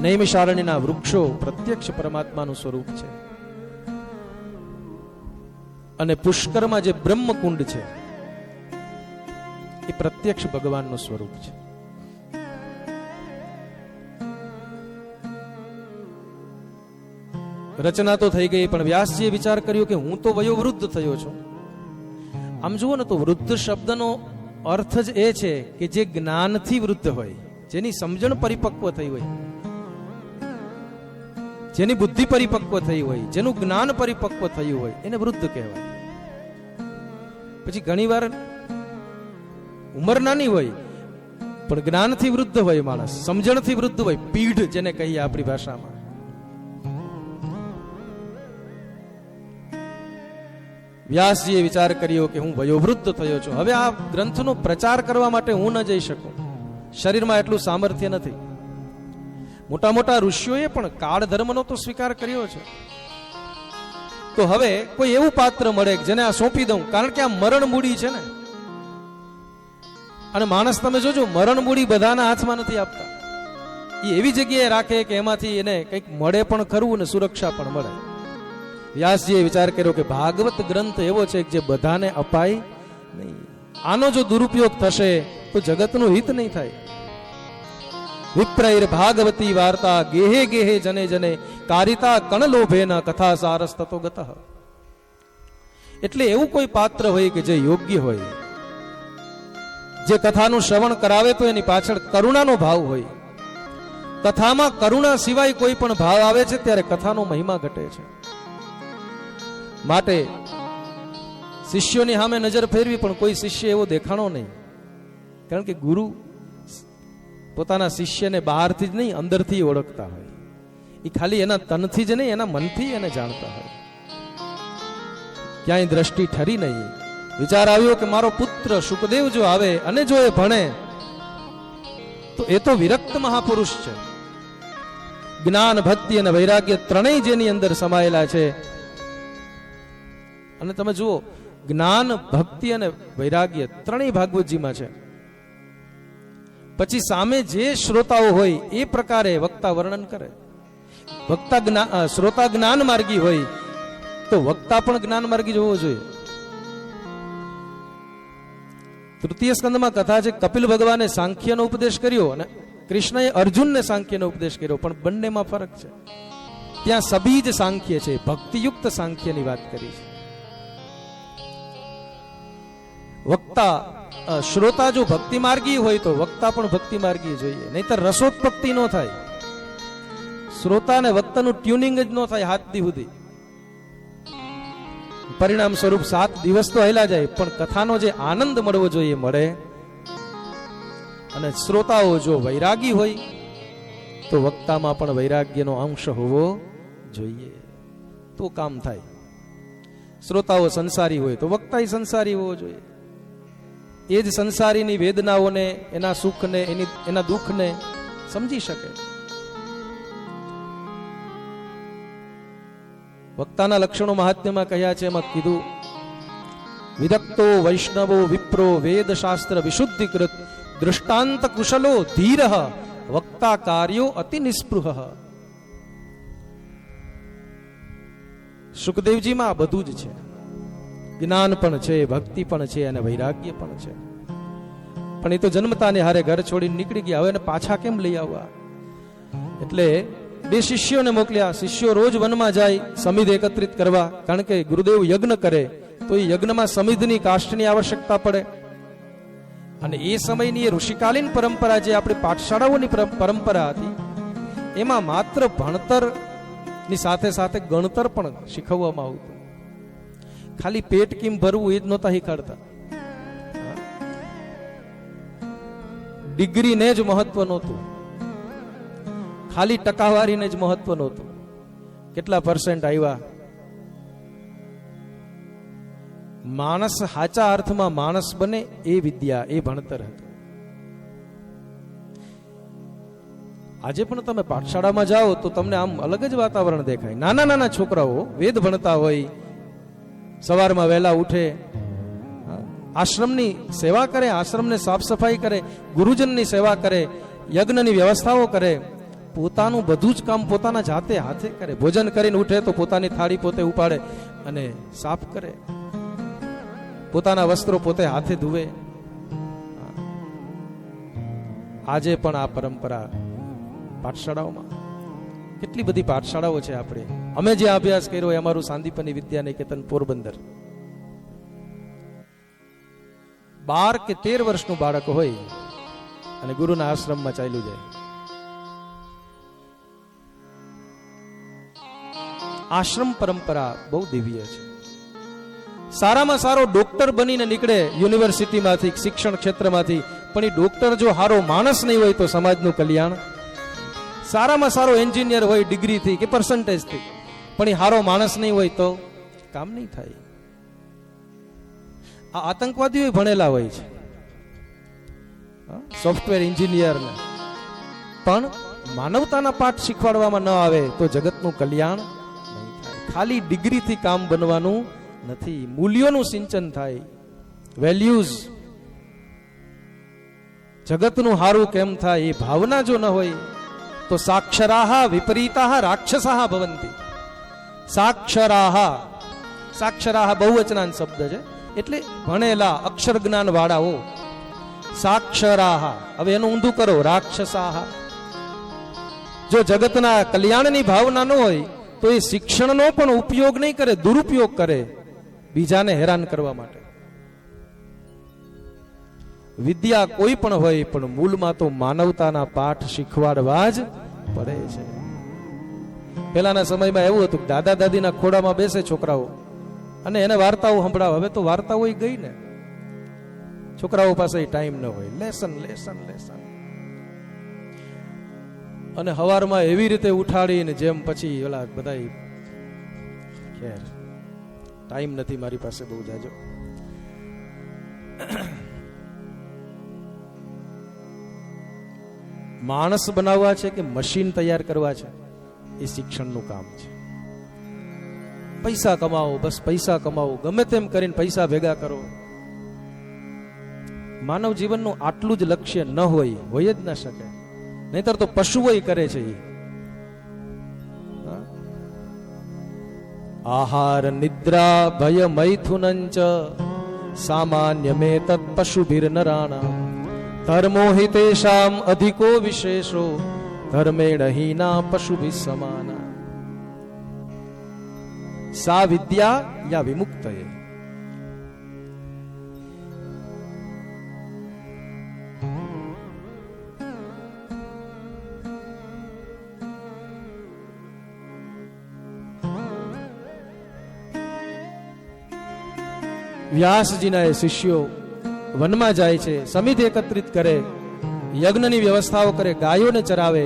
નૈમિષારણ્યના વૃક્ષો પ્રત્યક્ષ પરમાત્માનું સ્વરૂપ છે. અને પુષ્કરમાં જે બ્રહ્મકુંડ છે એ પ્રત્યક્ષ ભગવાનનું સ્વરૂપ છે. રચના તો થઈ ગઈ, પણ વ્યાસજીએ વિચાર કર્યો કે હું તો વયોવૃદ્ધ થયો છું. આમ જુઓ ને તો વૃદ્ધ શબ્દનો અર્થ જ એ છે કે જે જ્ઞાનથી વૃદ્ધ હોય, જેની સમજણ પરિપક્વ થઈ હોય, જેની બુદ્ધિ પરિપક્વ થઈ હોય, જેનું જ્ઞાન પરિપક્વ થયું હોય, એને વૃદ્ધ કહેવાય. પછી ઘણીવાર ઉંમર નાની હોય પણ જ્ઞાનથી વૃદ્ધ હોય માણસ, સમજણથી વૃદ્ધ હોય, પીઢ જેને કહીએ આપણી ભાષામાં. વ્યાસજીએ વિચાર કર્યો કે હું વયોવૃદ્ધ થયો છું, હવે આ ગ્રંથનો પ્રચાર કરવા માટે હું ન જઈ શકું, શરીરમાં એટલું સામર્થ્ય નથી. મોટા મોટા ઋષિઓએ પણ કાળ ધર્મનો તો સ્વીકાર કર્યો છે. તો હવે કોઈ એવું પાત્ર મળે જેને આ સોંપી દઉં, કારણ કે આ મરણ મૂડી છે ને. અને માણસ તમે જોજો, મરણ મૂડી બધાના હાથમાં નથી આપતા. એ એવી જગ્યાએ રાખે કે એમાંથી એને કંઈક મળે પણ ખરું અને સુરક્ષા પણ મળે. વ્યાસજીએ વિચાર કર્યો કે ભાગવત ગ્રંથ એવો છે કે જે બધાને અપાય નહીં. આનો જો દુરુપયોગ થશે તો જગતનું હિત નહીં થાય. વિપ્રૈર ભાગવતી વાર્તા ગેહે ગેહે જને જને કારિતા કણલોભેન કથા સારસ તતો ગતઃ. એટલે એવું કોઈ પાત્ર હોય કે જે યોગ્ય હોય, જે કથાનું શ્રવણ કરાવે તો એની પાછળ કરુણાનો ભાવ હોય. કથામાં કરુણા સિવાય કોઈ પણ ભાવ આવે છે ત્યારે કથાનો મહિમા ઘટે છે. માટે શિષ્યોની સામે નજર ફેરવી, પણ કોઈ શિષ્ય એવો દેખાણો નહીં. કારણ કે ગુરુ પોતાના શિષ્યને બહારથી જ નહીં, અંદરથી ઓળખતા હોય. એ ખાલી એના તનથી જ નહીં, એના મનથી એને જાણતા હોય. ક્યાંય દ્રષ્ટિ ઠરી નહીં. વિચાર આવ્યો કે મારો પુત્ર શુકદેવ જો આવે અને જો એ ભણે તો એ તો વિરક્ત મહાપુરુષ છે. જ્ઞાન, ભક્તિ અને વૈરાગ્ય ત્રણેય જેની અંદર સમાયેલા છે. અને તમે જુઓ, જ્ઞાન, ભક્તિ અને વૈરાગ્ય ત્રણેય ભાગવતજીમાં છે. પછી સામે જે શ્રોતાઓ હોય એ પ્રકારે વક્તા વર્ણન કરે. શ્રોતા જ્ઞાન માર્ગી હોય તો વક્તા પણ જ્ઞાન માર્ગી જ હોવો જોઈએ. તૃતીય સ્કંદમાં કથા છે, કપિલ ભગવાને સાંખ્યનો ઉપદેશ કર્યો અને કૃષ્ણએ અર્જુનને સાંખ્યનો ઉપદેશ કર્યો, પણ બંનેમાં ફરક છે. ત્યાં સબીજ સાંખ્ય છે, ભક્તિયુક્ત સાંખ્યની વાત કરી છે. વક્તા શ્રોતા જો ભક્તિ માર્ગી હોય તો વક્તા પણ ભક્તિ માર્ગી જોઈએ, નહીતર રસોત્પત્તિ ન થાય. શ્રોતા અને વક્તાનું ટ્યુનિંગ જ ન થાય હાથ દી સુધી. પરિણામ સ્વરૂપ 7 દિવસ તો હેલા જાય, પણ કથાનો જે આનંદ મળવો જોઈએ મળે. અને શ્રોતાઓ જો વૈરાગી હોય તો વક્તામાં પણ વૈરાગ્યનો અંશ હોવો જોઈએ, તો કામ થાય. શ્રોતાઓ સંસારી હોય તો વક્તા સંસારી હોવો જોઈએ. એ જ સંસારીની વેદનાઓને, એના સુખને, એના દુઃખને સમજી શકે. વક્તાના લક્ષણો મહાત્મ્યમાં કહ્યા છે, એમાં કીધું, વિદક્તો વૈષ્ણવો વિપ્રો વેદ શાસ્ત્ર વિશુદ્ધિકૃત દૃષ્ટાંત કુશલો ધીર વક્તા કાર્યો અતિ નિસ્પૃહ. સુખદેવજીમાં બધું જ છે. જ્ઞાન પણ છે, ભક્તિ પણ છે અને વૈરાગ્ય પણ છે. પણ એ તો જન્મતાને હારે ઘર છોડીને નીકળી ગયા, હવે એને પાછા કેમ લઈ આવવા? એટલે 2 શિષ્યોને મોકલ્યા. શિષ્યો રોજ વનમાં જાય સમિધ એકત્રિત કરવા, કારણ કે ગુરુદેવ યજ્ઞ કરે તો એ યજ્ઞમાં સમિધની કાષ્ઠની આવશ્યકતા પડે. અને એ સમયની એ ઋષિકાલીન પરંપરા, જે આપણી પાઠશાળાઓની પરંપરા હતી, એમાં માત્ર ભણતરની સાથે સાથે ગણતર પણ શીખવવામાં આવતું. ખાલી પેટ કેમ ભરવું એ જ નહોતા શીખવાડતા. ડિગ્રીને જ મહત્વ નહોતું, ખાલી ટકાવારીને જ મહત્વ નહોતું. કેટલા % આવ્યા? માણસ સાચા અર્થમાં માણસ બને એ વિદ્યા, એ ભણતર હતું. આજે પણ તમે પાઠશાળામાં જાઓ તો તમને આમ અલગ જ વાતાવરણ દેખાય. નાના નાના છોકરાઓ વેદ ભણતા હોય, સવારમાં વહેલા ઉઠે, આશ્રમની સેવા કરે, આશ્રમને સાફ સફાઈ કરે, ગુરુજનની સેવા કરે, યજ્ઞની વ્યવસ્થાઓ કરે, પોતાનું બધું જ કામ પોતાના જાતે હાથે કરે. ભોજન કરીને ઉઠે તો પોતાની થાળી પોતે ઉપાડે અને સાફ કરે, પોતાના વસ્ત્રો પોતે હાથે ધુવે. આજે પણ આ પરંપરા પાઠશાળાઓમાં, કેટલી બધી પાઠશાળાઓ છે. આપણે અમે જે અભ્યાસ કર્યો એ અમારું સાંદીપની વિદ્યા નિકેતન પોરબંદર. 12 કે 13 વર્ષનું બાળક હોય અને ગુરુના આશ્રમમાં ચાલ્યું જાય. આશ્રમ પરંપરા બહુ દિવ્ય છે. સારામાં સારો ડોક્ટર બનીને નીકળે યુનિવર્સિટીમાંથી, શિક્ષણ ક્ષેત્રમાંથી, પણ એ ડોક્ટર જો સારો માણસ નહીં હોય તો સમાજનું કલ્યાણ. સારામાં સારો એન્જિનિયર હોય ડિગ્રીથી કે પર્સન્ટેજથી, પણ એ સારો માણસ નહીં હોય તો કામ નહીં થાય. આ આતંકવાદીઓ ભણેલા હોય છે, સોફ્ટવેર એન્જિનિયર, પણ માનવતાના પાઠ શીખવાડવામાં ન આવે તો જગતનું કલ્યાણ નહીં થાય. ખાલી ડિગ્રીથી કામ બનવાનું નથી, મૂલ્યોનું સિંચન થાય, વેલ્યુઝ, જગતનું હારું કેમ થાય એ ભાવના જો ન હોય તો સાક્ષરાહ વિપરીતાહ રાક્ષસાહ ભવંતી. સાક્ષરાહ બહુવચનાંત શબ્દ છે, એટલે ભણેલા અક્ષર જ્ઞાન વાળાઓ. સાક્ષરાહ, હવે એનું ઊંધું કરો, રાક્ષસાહ. જો જગતના કલ્યાણની ભાવના ન હોય તો એ શિક્ષણનો પણ ઉપયોગ નહીં કરે, દુરુપયોગ કરે બીજાને હેરાન કરવા માટે. વિદ્યા કોઈ પણ હોય પણ મૂળમાં તો માનવતાના પાઠ શીખવાડવા જ પડે છે. પહેલાના સમયમાં એવું હતું, દાદા દાદીના ખોડામાં બેસે છોકરાઓ અને એને વાર્તાઓ સંભળાવે. હવે તો વાર્તાઓ ગઈ ને, છોકરાઓ પાસે ટાઈમ ન હોય, લેસન લેસન લેસન. અને હવારમાં એવી રીતે ઉઠાડીને જેમ પછી ઓલા બધા, ખેર ટાઈમ નથી મારી પાસે બહુ જાજો. માણસ બનાવવા છે કે મશીન તૈયાર કરવા છે, એ શિક્ષણનું કામ છે. પૈસા કમાવો, બસ પૈસા કમાવો, ગમે તેમ કરીને પૈસા ભેગા કરો. માનવ જીવનનું આટલું જ લક્ષ્ય ન હોય જ ન શકે. નહીતર તો પશુઓ કરે છે. આહાર નિદ્રા ભય મૈથુનંચ સામાન્ય મે તત્ પશુભીર નરાણા ધર્મો હિ તેષામ અધિકો વિશેષો ધર્મેણ હીના પશુભિ સમાના. સા વિદ્યા યા વિમુક્તયે. વ્યાસજીના એ શિષ્યો વનમાં જાય છે, સમિતિ એકત્રિત કરે, યજ્ઞની વ્યવસ્થાઓ કરે, ગાયોને ચરાવે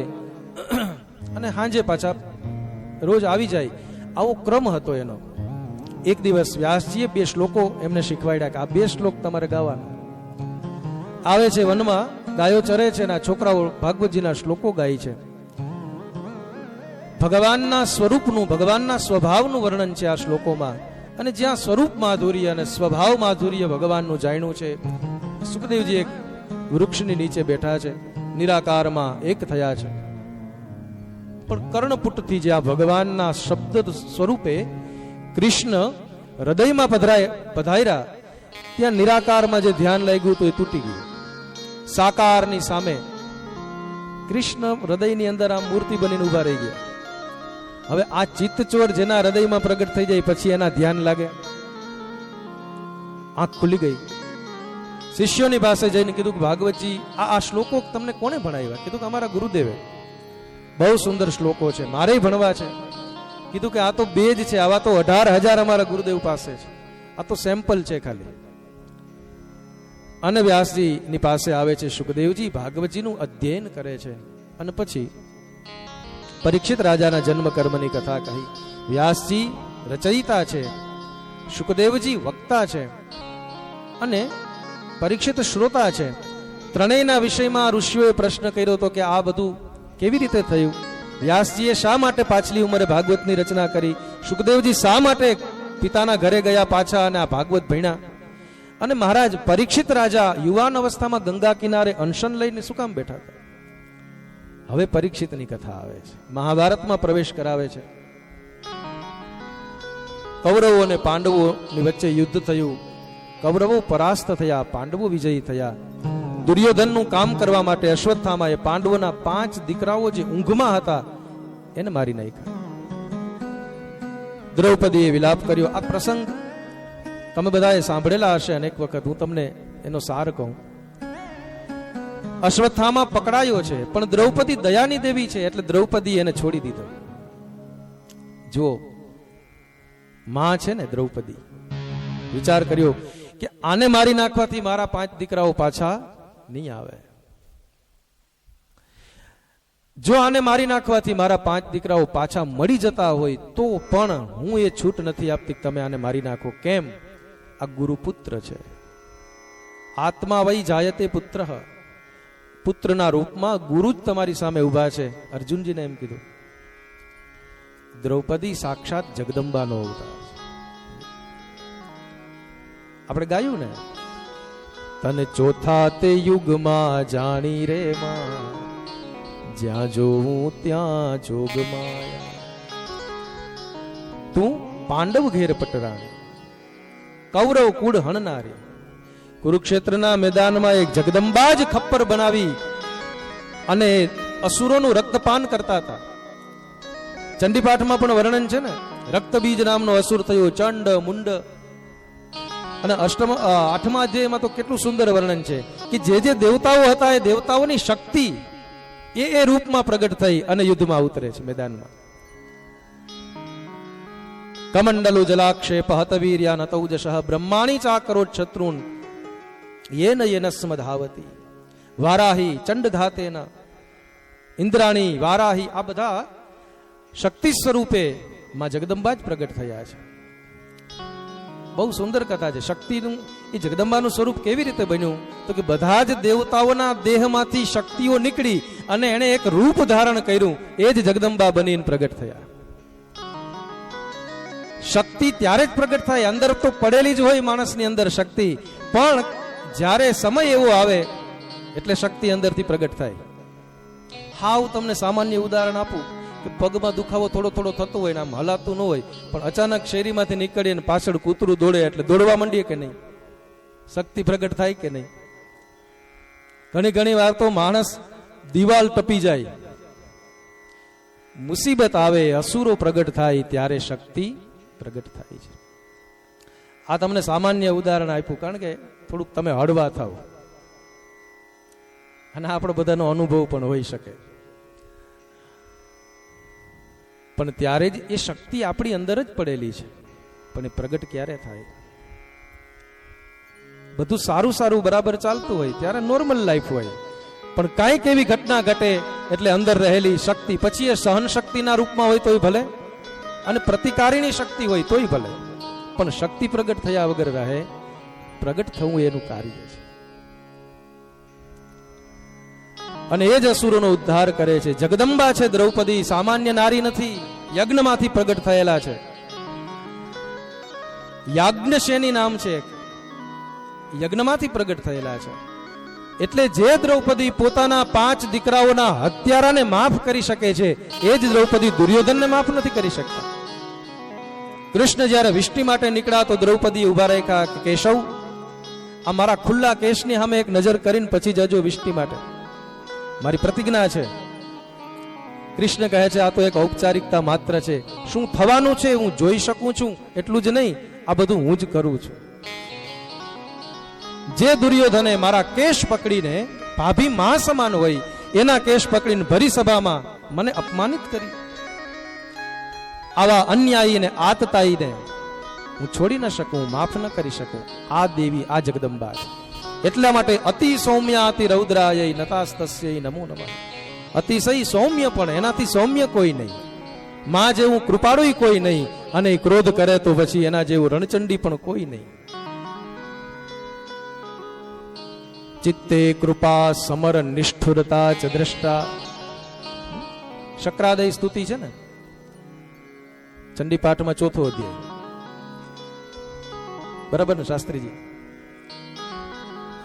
અને સાંજે પાછા રોજ આવી જાય. આવો ક્રમ હતો એનો. એક દિવસ વ્યાસજીએ 2 શ્લોકો એમને શીખવાડ્યા કે આ 2 શ્લોક તમારે ગાવાના. આવે છે વનમાં, ગાયો ચરે છે અને છોકરાઓ ભાગવતજીના શ્લોકો ગાય છે. ભગવાનના સ્વરૂપનું, ભગવાનના સ્વભાવનું વર્ણન છે આ શ્લોકોમાં. અને જ્યાં સ્વરૂપ માધુર્ય અને સ્વભાવ માધુર્ય ભગવાનનું જાણ્યું છે. સુખદેવજી એક વૃક્ષની નીચે બેઠા છે, નિરાકારમાં એક થયા છે. પણ કર્ણપુટથી જ્યાં ભગવાનના શબ્દ સ્વરૂપે કૃષ્ણ હૃદયમાં પધાર્યા, ત્યાં નિરાકારમાં જે ધ્યાન લાગ્યું તો એ તૂટી ગયું. સાકારની સામે કૃષ્ણ હૃદયની અંદર આ મૂર્તિ બનીને ઉભા રહી ગયા. હવે આ ચિત્તચોર જેના હૃદયમાં પ્રગટ થઈ જાય પછી એના ધ્યાન લાગે. આંખ ખુલી ગઈ. શિષ્યોની પાસે જઈને કીધું કે ભાગવતજી આ શ્લોકો તમને કોને ભણાવ્યા? કીધું કે અમારા ગુરુદેવે. બહુ સુંદર શ્લોકો છે, મારે ભણવા છે. કીધું કે આ તો 2 જ છે, આવા તો 18,000 અમારા ગુરુદેવ પાસે છે, આ તો સેમ્પલ છે ખાલી. અને વ્યાસજી ની પાસે આવે છે સુખદેવજી, ભાગવતજીનું અધ્યયન કરે છે. અને પછી પરીક્ષિત રાજાના જન્મ કર્મની કથા કહી. વ્યાસજી રચયિતા છે, સુખદેવજી વક્તા છે અને પરીક્ષિત શ્રોતા છે. ત્રણેયના વિષયમાં ઋષિઓએ પ્રશ્ન કર્યો હતો કે આ બધું કેવી રીતે થયું? વ્યાસજીએ શા માટે પાછલી ઉંમરે ભાગવતની રચના કરી? સુખદેવજી શા માટે પિતાના ઘરે ગયા પાછા અને આ ભાગવત ભણ્યા? અને મહારાજ પરીક્ષિત રાજા યુવાન અવસ્થામાં ગંગા કિનારે અનશન લઈને શું કામ બેઠા હતા? હવે પરીક્ષિતની કથા આવે છે, મહાભારતમાં પ્રવેશ કરાવે છે. કૌરવો અને પાંડવોની વચ્ચે યુદ્ધ થયું. કૌરવો પરાસ્ત થયા, પાંડવો વિજયી થયા. દુર્યોધનનું કામ કરવા માટે અશ્વત્થામાએ પાંડવોના 5 દીકરાઓ જે ઊંઘમાં હતા એને મારી નાખ્યા. દ્રૌપદીએ વિલાપ કર્યો. આ પ્રસંગ તમે બધાએ સાંભળેલા હશે અનેક વખત. હું તમને એનો સાર કહું. અશ્વત્થામા પકડાયો છે, પણ દ્રૌપદી દયાની દેવી છે એટલે દ્રૌપદી એને છોડી દીધો. જો માં છે ને દ્રૌપદી, વિચાર કર્યો કે આને મારી નાખવાથી મારા 5 દીકરાઓ પાછા નહીં આવે. જો આને મારી નાખવાથી મારા 5 દીકરાઓ પાછા મળી જતા હોય તો પણ હું એ છૂટ નથી આપતી તમે આને મારી નાખો. કેમ? આ ગુરુપુત્ર છે. આત્મા વૈ જાયતે પુત્ર. પુત્રના રૂપમાં ગુરુ જ તમારી સામે ઉભા છે. અર્જુનજીને એમ કીધું. દ્રૌપદી સાક્ષાત જગદંબાનો અવતાર છે. આપણે ગાયું ને, તને ચોથા તે યુગમાં જાણી રે માં, જ્યાં જોઉં ત્યાં જોગ માયા. તું પાંડવ ઘેર પટરાણી, કૌરવ કુળ હણનારી. કુરુક્ષેત્રના મેદાનમાં એક જગદંબા જ ખપ્પર બનાવી અને અસુરોનું રક્તપાન કરતા હતા. ચંડીપાઠમાં પણ વર્ણન છે ને, રક્તબીજ નામનો અસુર થયો, ચંડ મુંડ. અને 8મા અધ્યાયમાં તો કેટલું સુંદર વર્ણન છે કે જે જે દેવતાઓ હતા એ દેવતાઓની શક્તિ એ રૂપમાં પ્રગટ થઈ અને યુદ્ધમાં ઉતરે છે મેદાનમાં. કમંડલો જલાક્ષેપ હતવીર્યા નતૌજસઃ બ્રહ્માણી ચાકરોટ શત્રુન યેન યેન સ્મધાવતી. વારાહી ચંડઘાતેન ઇન્દ્રાણી વારાહી, આ બધા શક્તિ સ્વરૂપે માં જગદંબા જ પ્રગટ થયા છે. બહુ સુંદર કથા છે. શક્તિનું એ જગદંબાનું સ્વરૂપ કેવી રીતે બન્યું? તો કે બધા જ દેવતાઓના દેહમાંથી શક્તિઓ નીકળી અને એને એક રૂપ ધારણ કર્યું. એ જ જગદંબા બનીને પ્રગટ થયા. શક્તિ ત્યારે જ પ્રગટ થાય, અંદર તો પડેલી જ હોય માણસની અંદર શક્તિ, પણ જ્યારે સમય એવો આવે એટલે શક્તિ અંદરથી પ્રગટ થાય. હાવ તમને સામાન્ય ઉદાહરણ આપું કે પગમાં દુખાવો થોડો થોડો થતો હોય ને આમ હલાતું ન હોય, પણ અચાનક શેરીમાંથી નીકળીએ ને પાછળ કૂતરું દોડે એટલે દોડવા માંડીએ કે નહીં? શક્તિ પ્રગટ થાય કે નહીં? ઘણી ઘણી વાર તો માણસ દિવાલ ટપી જાય, મુસીબત આવે, અસુરો પ્રગટ થાય ત્યારે શક્તિ પ્રગટ થાય છે. આ તમને સામાન્ય ઉદાહરણ આપ્યું કારણ કે થોડુંક તમે હળવા થાવ, અને આપણો બધાનો અનુભવ પણ હોઈ શકે. પણ ત્યારે જ એ શક્તિ આપણી અંદર જ પડેલી છે, પણ એ પ્રગટ ક્યારે થાય? બધું સારું સારું બરાબર ચાલતું હોય ત્યારે નોર્મલ લાઈફ હોય, પણ કાંઈક એવી ઘટના ઘટે એટલે અંદર રહેલી શક્તિ, પછી એ સહન શક્તિના રૂપમાં હોય તોય ભલે, અને પ્રતિકારીણી શક્તિ હોય તોય ભલે, પણ શક્તિ પ્રગટ થયા વગર રહે? પ્રગટ થવું એનું કાર્ય છે. અને એ જ અસુરોનો ઉદ્ધાર કરે છે. જગદંબા છે દ્રૌપદી, સામાન્ય નારી નથી, યજ્ઞમાંથી પ્રગટ થયેલા છે. યાજ્ઞશેની નામ છે, યજ્ઞમાંથી પ્રગટ થયેલા છે. એટલે જે દ્રૌપદી પોતાના 5 દીકરાઓના હત્યારાને માફ કરી શકે છે, એ જ દ્રૌપદી દુર્યોધનને માફ નથી કરી શકતા. કૃષ્ણ જ્યારે વિષ્ટિ માટે નીકળ્યા તો દ્રૌપદી ઉભા રાખ્યા કે કેશવ, આ મારા ખુલ્લા કેશની સામે એક નજર કરીને પછી જજો વિષ્ટિ માટે, મારી પ્રતિજ્ઞા છે. કૃષ્ણ કહે છે આ તો એક ઔપચારિકતા માત્ર છે, શું થવાનું છે હું જોઈ શકું છું એટલું જ નહીં, આ બધું હું જ કરું છું. જે દુર્યોધને મારા કેશ પકડીને, ભાભી માં સમાન હોય એના કેશ પકડીને ભરી સભામાં મને અપમાનિત કરી, આવા અન્યાયીને આતતાયીને હું છોડી ન શકું, માફ ન કરી શકું. આ દેવી, આ જગદંબા છે. એટલા માટે અતિ સૌમ્યા અતિ રૌદ્રાય નતાસ્તસ્યૈ નમો નમઃ. અતિશય સૌમ્ય, પણ એનાથી સૌમ્ય કોઈ નહીં, માં જેવું કૃપાળુય કોઈ નહીં, અને ક્રોધ કરે તો પછી એના જેવું રણચંડી પણ કોઈ નહીં. ચિત્તે કૃપા સમર નિષ્ઠુરતા ચ દ્રષ્ટા. શક્રાદય સ્તુતિ છે ને ચંડીપાઠમાં 4થો અધ્યાય, બરાબર ને શાસ્ત્રીજી?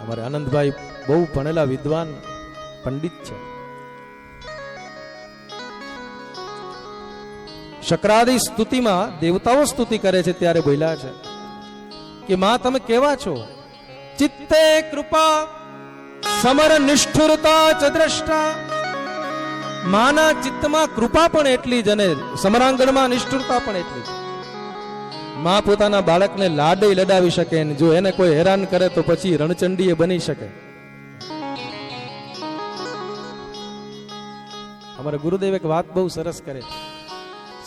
અમારે આનંદભાઈ બહુ ભણેલા વિદ્વાન પંડિત છે. શક્રાદિ સ્તુતિમાં દેવતાઓ સ્તુતિ કરે છે ત્યારે બોલ્યા છે કે માં તમે કેવા છો? ચિત્તે કૃપા સમર નિષ્ઠુરતા ચ દ્રષ્ટા. માના ચિત્તમાં કૃપા પણ એટલી જ, અને સમરાંગણમાં નિષ્ઠુરતા પણ એટલી જ. માં પોતાના બાળકને લાડે લડાવી શકે, ને જો એને કોઈ હેરાન કરે તો પછી રણચંડીએ બની શકે. અમારા ગુરુદેવ એક વાત બહુ સરસ કરે.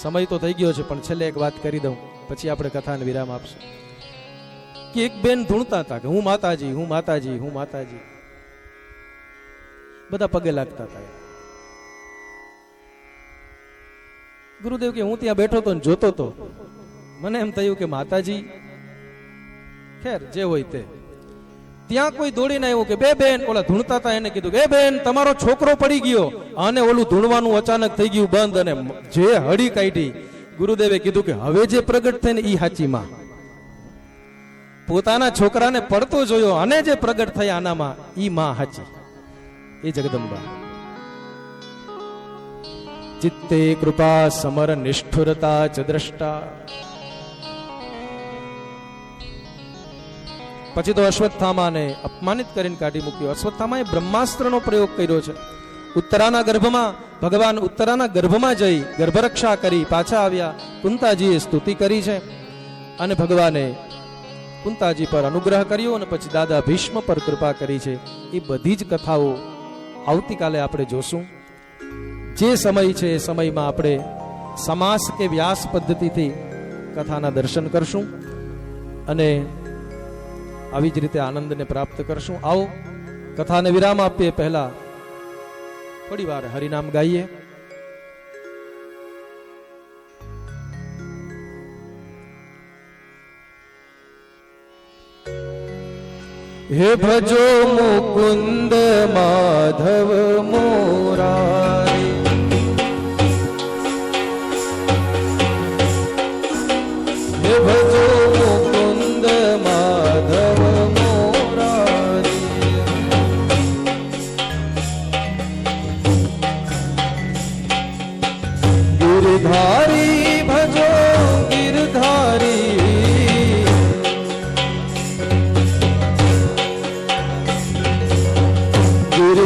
સમય તો થઈ ગયો છે પણ છેલ્લે એક વાત કરી દઉં, પછી આપણે કથાને વિરામ આપશું. કે એક બેન ધૂણતા હતા કે હું માતાજી, હું માતાજી, હું માતાજી. બધા પગે લાગતા હતા. ગુરુદેવ કે હું ત્યાં બેઠો તો જોતો તો મને એમ થયું કે માતાજી, ખેર જે હોય તે. ત્યાં કોઈ દોડીને આવ્યું કે બે બેન, ઓલા ધૂણતા હતા એને કીધું કે બેન તમારો છોકરો પડી ગયો, અને ઓલું ધૂણવાનું અચાનક થઈ ગયું બંધ, અને જે હળી કાઢી. ગુરુદેવે કીધું કે હવે જે પ્રગટ થઈ ને ઈ હાચી માં. પોતાના છોકરાને પડતો જોયો અને જે પ્રગટ થયા આનામાં, ઈ માં હાચી, એ જગદંબા. ચિત્તે કૃપા સમર નિષ્ઠુરતા ચ દ્રષ્ટા. પછી તો અશ્વત્થામાને અપમાનિત કરીને કાઢી મૂક્યો. અશ્વત્થામાએ બ્રહ્માસ્ત્રનો પ્રયોગ કર્યો છે. ઉત્તરાના ગર્ભમાં, ભગવાન ઉત્તરાના ગર્ભમાં જઈ ગર્ભરક્ષા કરી પાછા આવ્યા. કુંતાજીએ સ્તુતિ કરી છે, અને ભગવાને કુંતાજી પર અનુગ્રહ કર્યો, અને પછી દાદા ભીષ્મ પર કૃપા કરી છે. એ બધી જ કથાઓ આવતીકાલે આપણે જોશું. જે સમય છે એ સમયમાં આપણે સમાસ કે વ્યાસ પદ્ધતિથી કથાના દર્શન કરશું, અને આવી જ રીતે આનંદને પ્રાપ્ત કરશું. આવો કથાને વિરામ આપીએ પહેલા થોડી વાર હરિનામ ગાઈએ. હે ભજો મુકુંદ માધવ મોરારી, હે ભજો મુકુંદ માધવ મોરારી.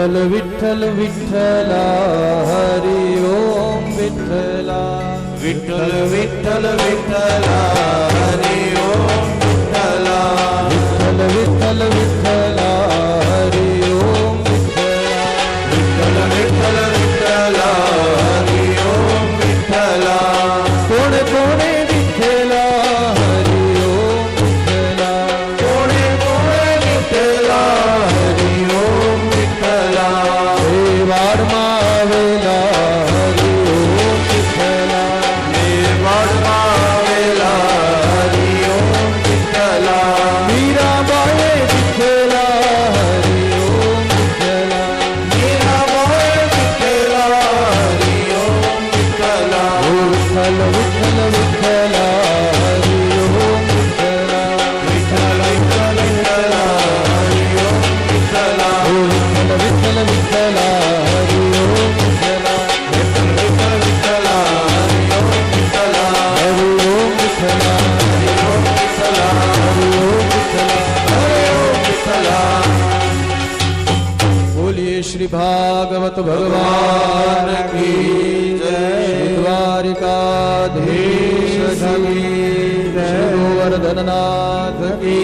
विठ्ठल विठ्ठल विठ्ठला हरि ओम विठ्ठला विठ्ठल विठ्ठल विठ्ठला हरि ओम विठ्ठला विठ्ठल विठ्ठल विठ्ठला हरि ओम विठ्ठला विठ्ठल विठ्ठल विठ्ठला हरि ओम विठ्ठला कोणे कोणे विठ्ठला हरि ओम विठ्ठला कोणे कोणे विठ्ठला हरि ओम विठ्ठला हे वाड मावेला हरि ओम विठ्ठला निर्वाण मावेला हरि ओम विठ्ठला मीराबाई विठ्ठला हरि ओम विठ्ठला मीराबाई विठ्ठला हरि ओम विठ्ठला विठ्ठल विठ्ठल विठ्ठला हरि ओम विठ्ठला विठ्ठल विठ्ठल विठ्ठला हरि ओम विठ्ठला विठ्ठल विठ्ठल विठ्ठला हरि ओम विठ्ठला विठ्ठल विठ्ठल विठ्ठला हरि ओम विठ्ठला हरि ओम विठ्ठला हरि ओम विठ्ठला हरि ओम विठ्ठला हरि ओम विठ्ठला बोलिए श्री भागवत भगवान की जय द्वारिकाधीश की जय गोवर्धननाथ की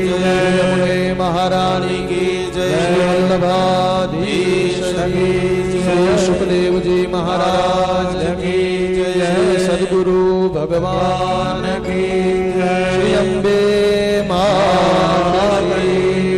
जय यमुने महारानी की जय वल्लभाधीश की जय सुखदेव जी महाराज की जय सद्गुरु भगवान की